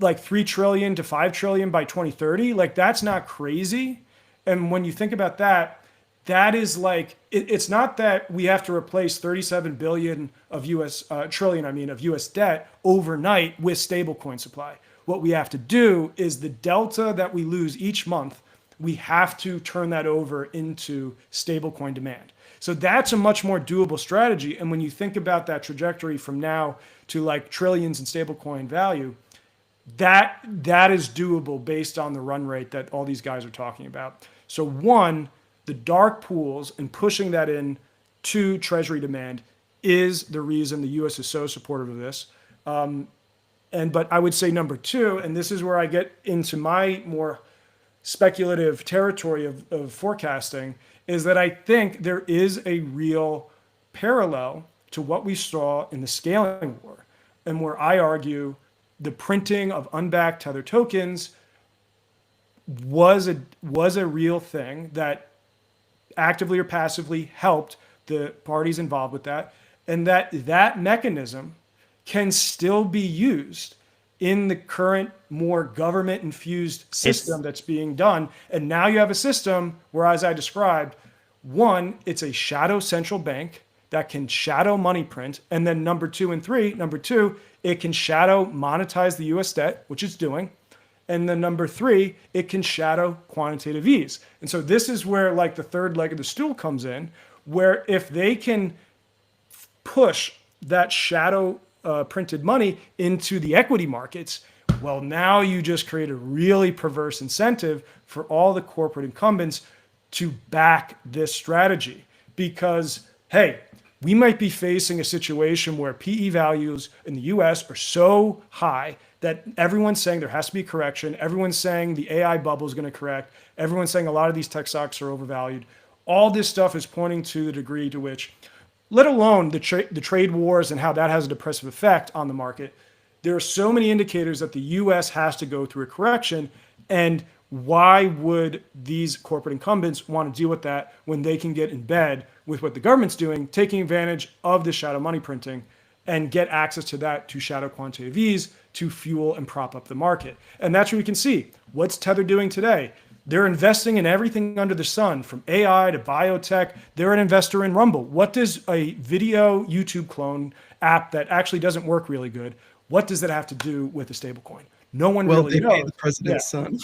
Speaker 3: like 3 trillion to 5 trillion by 2030, like that's not crazy. And when you think about that, that is like, it's not that we have to replace 37 billion of of US debt overnight with stablecoin supply. What we have to do is the delta that we lose each month, we have to turn that over into stablecoin demand. So that's a much more doable strategy. And when you think about that trajectory from now to like trillions in stablecoin value, that is doable based on the run rate that all these guys are talking about. So one, the dark pools and pushing that in to treasury demand is the reason the U.S. is so supportive of this. But I would say number two, and this is where I get into my more speculative territory of forecasting, is that I think there is a real parallel to what we saw in the scaling war, and where I argue the printing of unbacked Tether tokens was a real thing that actively or passively helped the parties involved with that, and that mechanism can still be used in the current more government infused system that's being done. And now you have a system where, as I described, one, it's a shadow central bank that can shadow money print. And then number two, it can shadow monetize the US debt, which it's doing. And then number three, it can shadow quantitative ease. And so this is where like the third leg of the stool comes in, where if they can push that shadow printed money into the equity markets, well, now you just create a really perverse incentive for all the corporate incumbents to back this strategy. Because, hey, we might be facing a situation where PE values in the US are so high that everyone's saying there has to be a correction. Everyone's saying the AI bubble is going to correct. Everyone's saying a lot of these tech stocks are overvalued. All this stuff is pointing to the degree to which, let alone the trade wars and how that has a depressive effect on the market, there are so many indicators that the US has to go through a correction. And why would these corporate incumbents want to deal with that when they can get in bed with what the government's doing, taking advantage of the shadow money printing and get access to that to shadow quantitative ease to fuel and prop up the market? And that's where we can see what's Tether doing today. They're investing in everything under the sun, from AI to biotech. They're an investor in Rumble. What does a video YouTube clone app that actually doesn't work really good, what does that have to do with a stablecoin? No one really knows.
Speaker 2: Well, the president's son.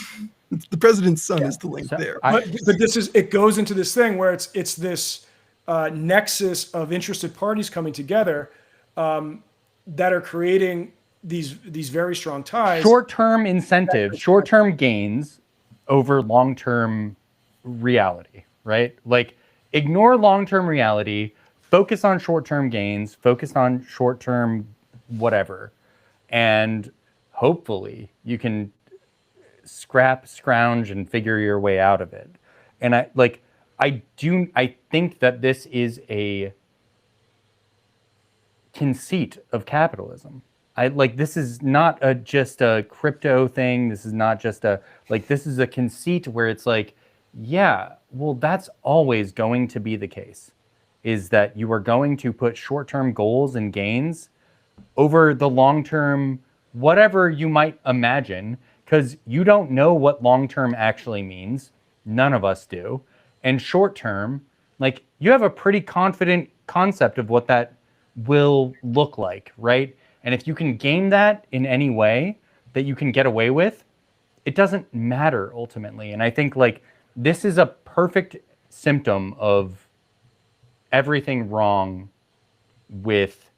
Speaker 2: The president's son is the link there.
Speaker 3: But it goes into this thing where it's this nexus of interested parties coming together that are creating these very strong ties.
Speaker 1: Short-term incentives, short-term gains over long-term reality, right? Like, ignore long-term reality, focus on short-term gains, focus on short-term whatever, and hopefully you can scrounge and figure your way out of it. And I think that this is a conceit of capitalism. This is not just a crypto thing. This is not just this is a conceit where it's like, yeah, well, that's always going to be the case, is that you are going to put short-term goals and gains over the long-term, whatever you might imagine, because you don't know what long-term actually means. None of us do. And short-term, you have a pretty confident concept of what that will look like, right? And if you can game that in any way that you can get away with, it doesn't matter ultimately. And I think this is a perfect symptom of everything wrong with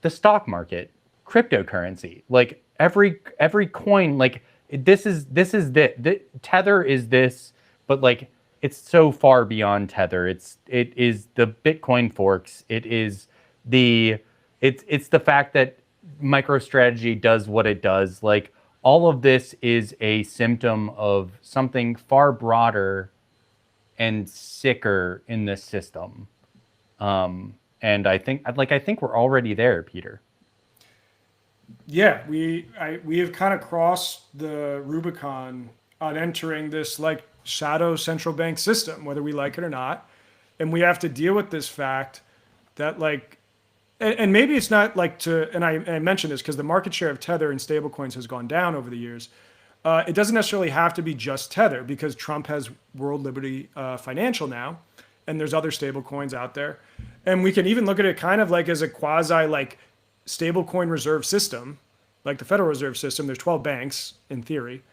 Speaker 1: the stock market, cryptocurrency. Every coin, this is the Tether is this, but it's so far beyond Tether. It is the Bitcoin forks. It is it's the fact that MicroStrategy does what it does. All of this is a symptom of something far broader and sicker in this system. And I think we're already there, Peter.
Speaker 3: Yeah, we have kind of crossed the Rubicon on entering this shadow central bank system, whether we like it or not. And we have to deal with this fact that and maybe it's not and I mentioned this because the market share of Tether and stablecoins has gone down over the years. It doesn't necessarily have to be just Tether, because Trump has World Liberty Financial now, and there's other stablecoins out there. And we can even look at it kind of as a quasi stablecoin reserve system, like the Federal Reserve System. There's 12 banks in theory.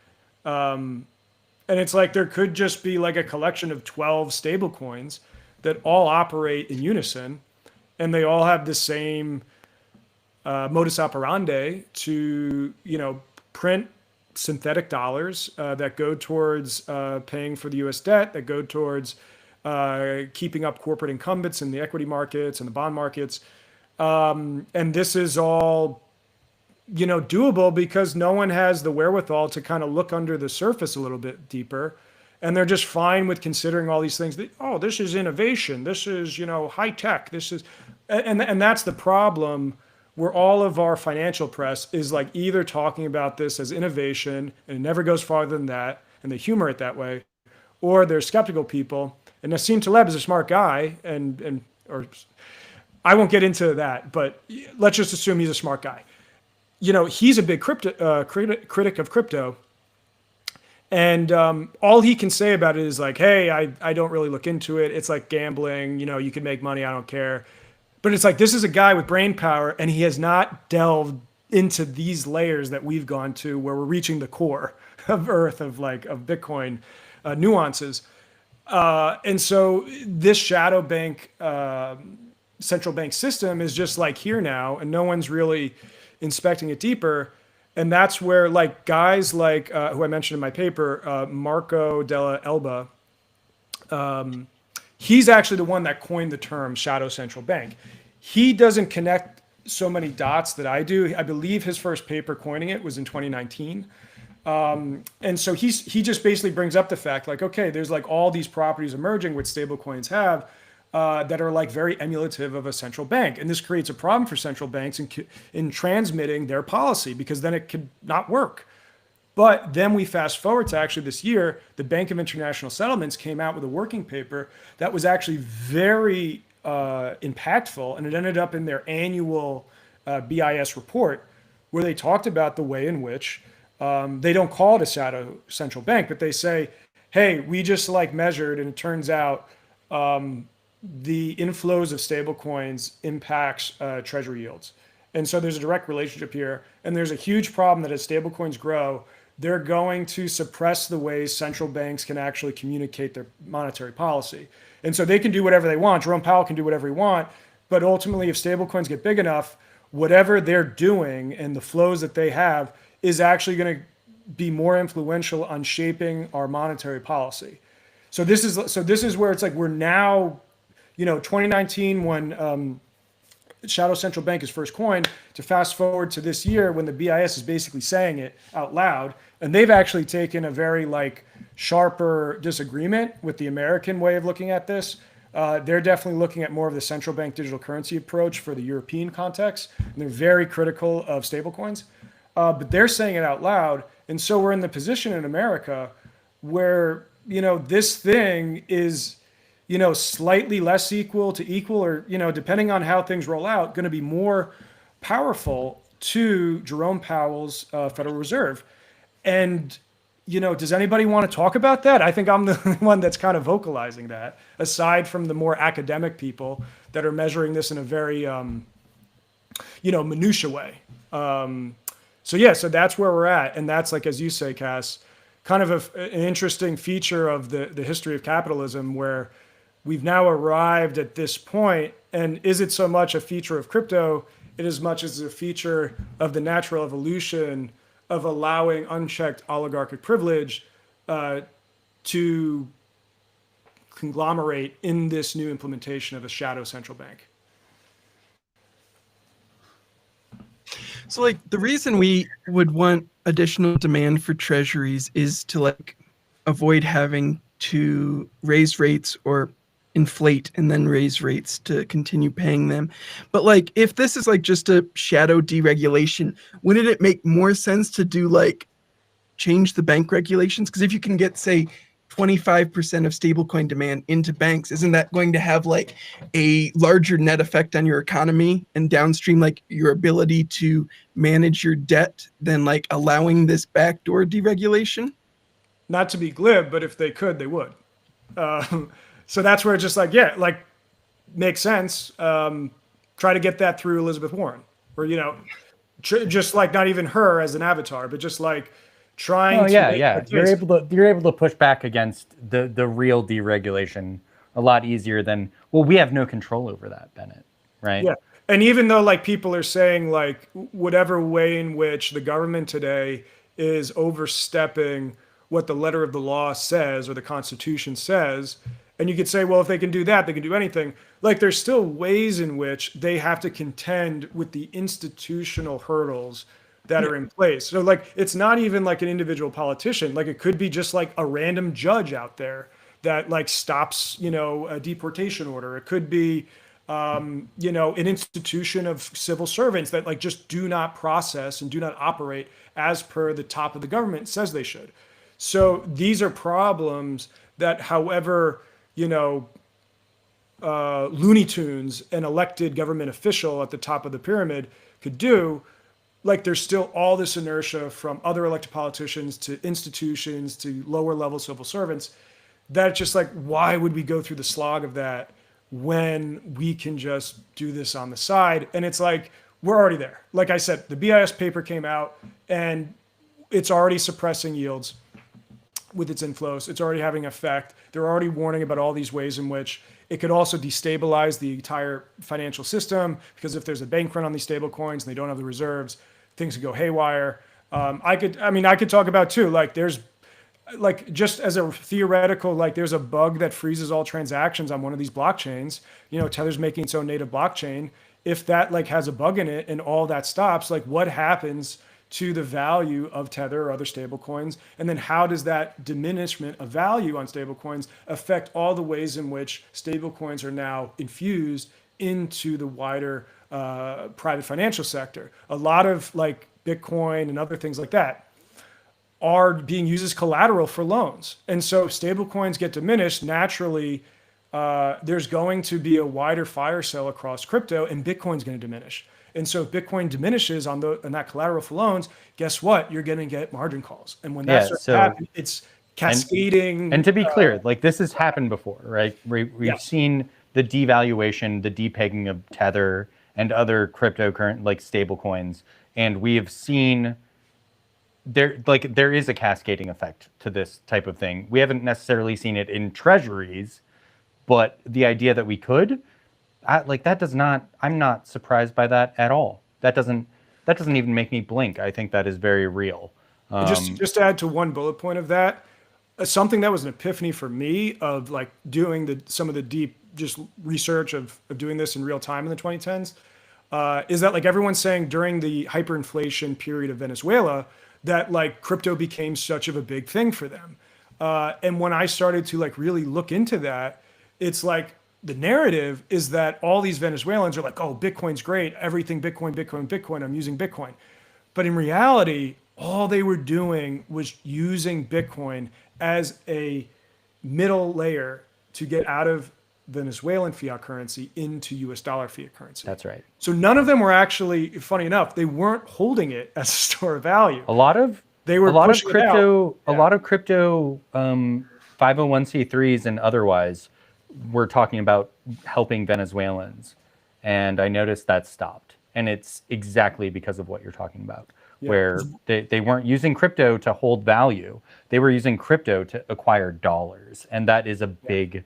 Speaker 3: And it's there could just be a collection of 12 stablecoins that all operate in unison, and they all have the same modus operandi to, print synthetic dollars that go towards paying for the US debt, that go towards keeping up corporate incumbents in the equity markets and the bond markets. And this is all, doable because no one has the wherewithal to kind of look under the surface a little bit deeper. And they're just fine with considering all these things that, oh, this is innovation. This is, high tech. This is, and that's the problem, where all of our financial press is either talking about this as innovation, and it never goes farther than that, and they humor it that way, or they're skeptical people. And Nassim Taleb is a smart guy, I won't get into that, but let's just assume he's a smart guy. He's a big critic of crypto. And all he can say about it is like, hey, I don't really look into it. It's like gambling. You can make money. I don't care. But it's like, this is a guy with brain power, and he has not delved into these layers that we've gone to, where we're reaching the core of Earth, of Bitcoin nuances. And so this shadow bank, central bank system is just like here now, and no one's really inspecting it deeper. And that's where like guys like who I mentioned in my paper, Marco Della Elba, he's actually the one that coined the term shadow central bank. He doesn't connect so many dots that I do. I believe his first paper coining it was in 2019. And so he just basically brings up the fact like, okay, there's like all these properties emerging which stablecoins have that are like very emulative of a central bank. And this creates a problem for central banks in transmitting their policy, because then it could not work. But then we fast forward to actually this year, the Bank of International Settlements came out with a working paper that was actually very impactful, and it ended up in their annual BIS report, where they talked about the way in which they don't call it a shadow central bank, but they say, hey, we just like measured, and it turns out the inflows of stablecoins impacts treasury yields. And so there's a direct relationship here. And there's a huge problem that as stablecoins grow, they're going to suppress the ways central banks can actually communicate their monetary policy. And so they can do whatever they want. Jerome Powell can do whatever he wants. But ultimately, if stablecoins get big enough, whatever they're doing and the flows that they have is actually going to be more influential on shaping our monetary policy. So this is where it's like we're now, 2019 when shadow central bank is first coined, to fast forward to this year when the BIS is basically saying it out loud, and they've actually taken a very like sharper disagreement with the American way of looking at this. They're definitely looking at more of the central bank digital currency approach for the European context, and they're very critical of stablecoins. But they're saying it out loud, and so we're in the position in America where this thing is slightly less equal to equal, or depending on how things roll out, going to be more powerful to Jerome Powell's Federal Reserve. And does anybody want to talk about that? I think I'm the one that's kind of vocalizing that, aside from the more academic people that are measuring this in a very minutia way. So that's where we're at. And that's, like, as you say, Cas, kind of an interesting feature of the history of capitalism, where we've now arrived at this point. And is it so much a feature of crypto in as much as a feature of the natural evolution of allowing unchecked oligarchic privilege to conglomerate in this new implementation of a shadow central bank?
Speaker 2: So, like, the reason we would want additional demand for treasuries is to, like, avoid having to raise rates or inflate and then raise rates to continue paying them. But, like, if this is like just a shadow deregulation, wouldn't it make more sense to do like change the bank regulations? Because if you can get, say, 25% of stablecoin demand into banks, isn't that going to have like a larger net effect on your economy and downstream like your ability to manage your debt than like allowing this backdoor deregulation?
Speaker 3: Not to be glib, but if they could, they would. So that's where it's just like, yeah, like, makes sense. Try to get that through Elizabeth Warren, or just like not even her as an avatar, but just like trying to.
Speaker 1: Yeah. You're able to push back against the real deregulation a lot easier than, well, we have no control over that, Bennett, right?
Speaker 3: Yeah, and even though like people are saying like whatever way in which the government today is overstepping what the letter of the law says or the Constitution says. And you could say, well, if they can do that, they can do anything. Like, there's still ways in which they have to contend with the institutional hurdles that are in place. So, like, it's not even like an individual politician. Like, it could be just like a random judge out there that like stops, a deportation order. It could be, an institution of civil servants that like just do not process and do not operate as per the top of the government says they should. So these are problems that, however, Looney Tunes an elected government official at the top of the pyramid could do, like there's still all this inertia from other elected politicians to institutions to lower level civil servants, that it's just like, why would we go through the slog of that when we can just do this on the side? And it's like, we're already there. Like I said, the BIS paper came out and it's already suppressing yields with its inflows. It's already having effect. They're already warning about all these ways in which it could also destabilize the entire financial system, because if there's a bank run on these stable coins and they don't have the reserves, things could go haywire. I could talk about too, like there's like, just as a theoretical, like there's a bug that freezes all transactions on one of these blockchains. You know, Tether's making its own native blockchain. If that like has a bug in it and all that stops, like what happens to the value of Tether or other stable coins? And then how does that diminishment of value on stable coins affect all the ways in which stable coins are now infused into the wider private financial sector? A lot of like Bitcoin and other things like that are being used as collateral for loans. And so stable coins get diminished, naturally, there's going to be a wider fire sale across crypto, and Bitcoin's going to diminish. And so if Bitcoin diminishes on that collateral for loans, guess what? You're going to get margin calls. And when that starts to happen, it's cascading.
Speaker 1: And to be clear, like this has happened before, right? We've seen the devaluation, the depegging of Tether and other cryptocurrency like stable coins. And we have seen there is a cascading effect to this type of thing. We haven't necessarily seen it in treasuries, but the idea that we could, I'm not surprised by that at all. That doesn't even make me blink. I think that is very real.
Speaker 3: Just to add to one bullet point of that, something that was an epiphany for me of like doing some of the deep just research of doing this in real time in the 2010s, is that like everyone's saying during the hyperinflation period of Venezuela, that like crypto became such of a big thing for them. And when I started to like really look into that, it's like the narrative is that all these Venezuelans are like, oh, Bitcoin's great. Everything Bitcoin, Bitcoin, Bitcoin. I'm using Bitcoin. But in reality, all they were doing was using Bitcoin as a middle layer to get out of Venezuelan fiat currency into US dollar fiat currency.
Speaker 1: That's right.
Speaker 3: So none of them were actually, funny enough, they weren't holding it as a store of value.
Speaker 1: A lot of crypto 501c3s and otherwise were talking about helping Venezuelans. And I noticed that stopped. And it's exactly because of what you're talking about, where they weren't using crypto to hold value. They were using crypto to acquire dollars. And that is a big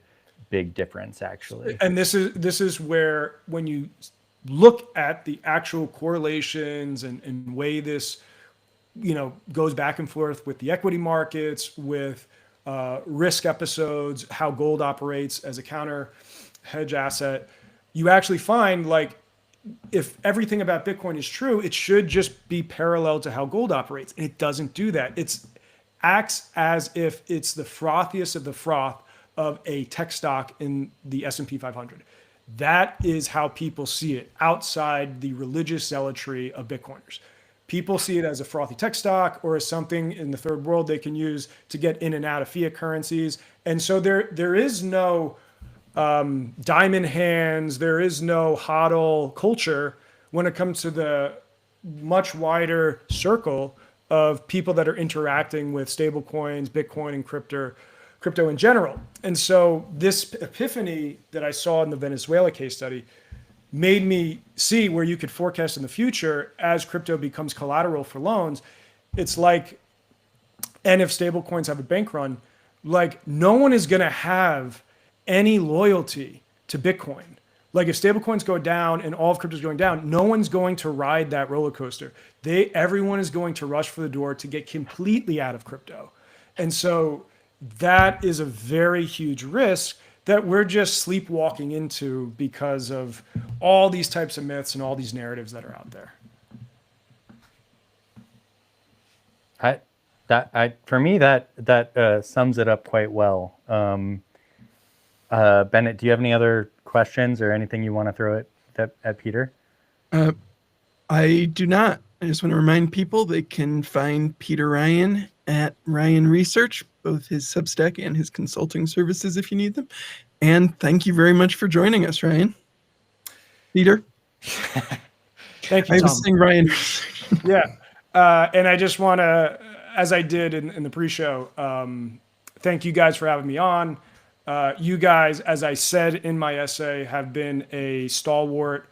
Speaker 1: difference, actually.
Speaker 3: And this is where, when you look at the actual correlations and weigh this, goes back and forth with the equity markets, with risk episodes, how gold operates as a counter hedge asset, you actually find like, if everything about Bitcoin is true, it should just be parallel to how gold operates. And it doesn't do that. It acts as if it's the frothiest of the froth of a tech stock in the S&P 500. That is how people see it outside the religious zealotry of Bitcoiners. People see it as a frothy tech stock or as something in the third world they can use to get in and out of fiat currencies. And so there is no diamond hands, there is no hodl culture when it comes to the much wider circle of people that are interacting with stable coins, Bitcoin, and crypto in general. And so this epiphany that I saw in the Venezuela case study made me see where you could forecast in the future as crypto becomes collateral for loans. It's like, and if stable coins have a bank run, like no one is going to have any loyalty to Bitcoin. Like if stable coins go down and all of crypto is going down, no one's going to ride that roller coaster. Everyone is going to rush for the door to get completely out of crypto. And so that is a very huge risk that we're just sleepwalking into because of all these types of myths and all these narratives that are out there.
Speaker 1: For me, that sums it up quite well. Bennett, do you have any other questions or anything you want to throw at Peter?
Speaker 2: I do not. I just want to remind people they can find Peter Ryan at Ryan Research, both his Substack and his consulting services if you need them. And thank you very much for joining us, Ryan. Peter?
Speaker 3: Thank you,
Speaker 2: I
Speaker 3: Tom.
Speaker 2: was saying Ryan.
Speaker 3: Yeah. And I just want to, as I did in the pre-show, thank you guys for having me on. You guys, as I said in my essay, have been a stalwart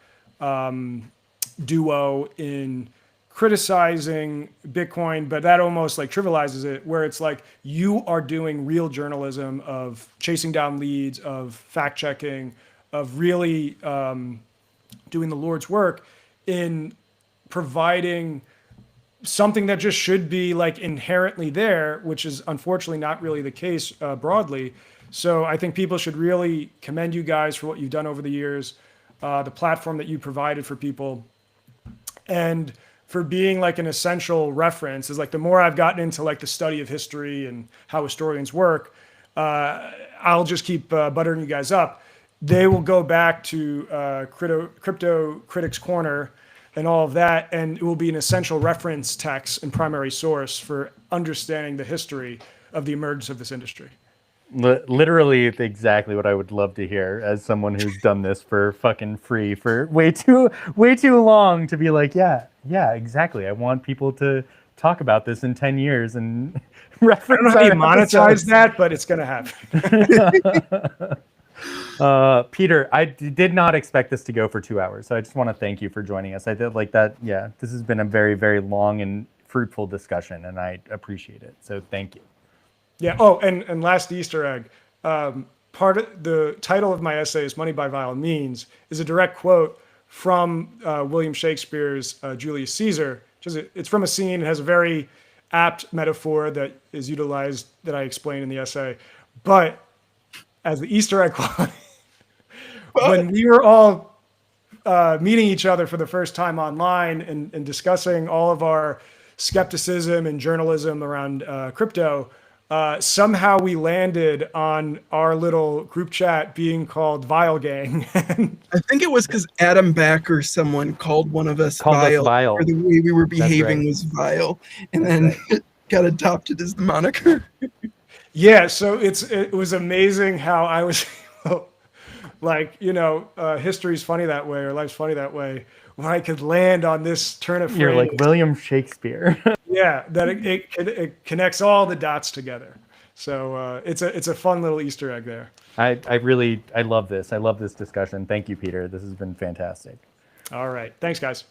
Speaker 3: duo in criticizing Bitcoin, but that almost like trivializes it, where it's like you are doing real journalism of chasing down leads, of fact checking, of really doing the Lord's work in providing something that just should be like inherently there, which is unfortunately not really the case broadly. So I think people should really commend you guys for what you've done over the years, the platform that you provided for people, and for being like an essential reference. Is like the more I've gotten into like the study of history and how historians work, I'll just keep buttering you guys up. They will go back to Crypto Critics Corner and all of that, and it will be an essential reference text and primary source for understanding the history of the emergence of this industry.
Speaker 1: Literally exactly what I would love to hear as someone who's done this for fucking free for way too long to be like, yeah, exactly. I want people to talk about this in 10 years and reference.
Speaker 3: I don't know how you monetize that, but it's going to happen.
Speaker 1: Peter, I did not expect this to go for 2 hours, so I just want to thank you for joining us. I did like that. Yeah, this has been a very, very long and fruitful discussion, and I appreciate it. So thank you.
Speaker 3: Yeah. Oh, and last Easter egg. Part of the title of my essay is "Money by Vile Means" is a direct quote from William Shakespeare's Julius Caesar. It's from a scene. It has a very apt metaphor that is utilized that I explain in the essay, but as the Easter egg quality, when we were all meeting each other for the first time online and discussing all of our skepticism and journalism around crypto, somehow we landed on our little group chat being called Vile Gang.
Speaker 2: I think it was because Adam Back or someone called one of us vile, or the way we were behaving was vile, and then it got adopted as the moniker.
Speaker 3: Yeah, so it was amazing how I was like, history's funny that way, or life's funny that way, when I could land on this turn of phrase.
Speaker 1: You're like William Shakespeare.
Speaker 3: Yeah, that it connects all the dots together. So it's a fun little Easter egg there.
Speaker 1: I love this. I love this discussion. Thank you, Peter. This has been fantastic.
Speaker 3: All right. Thanks, guys.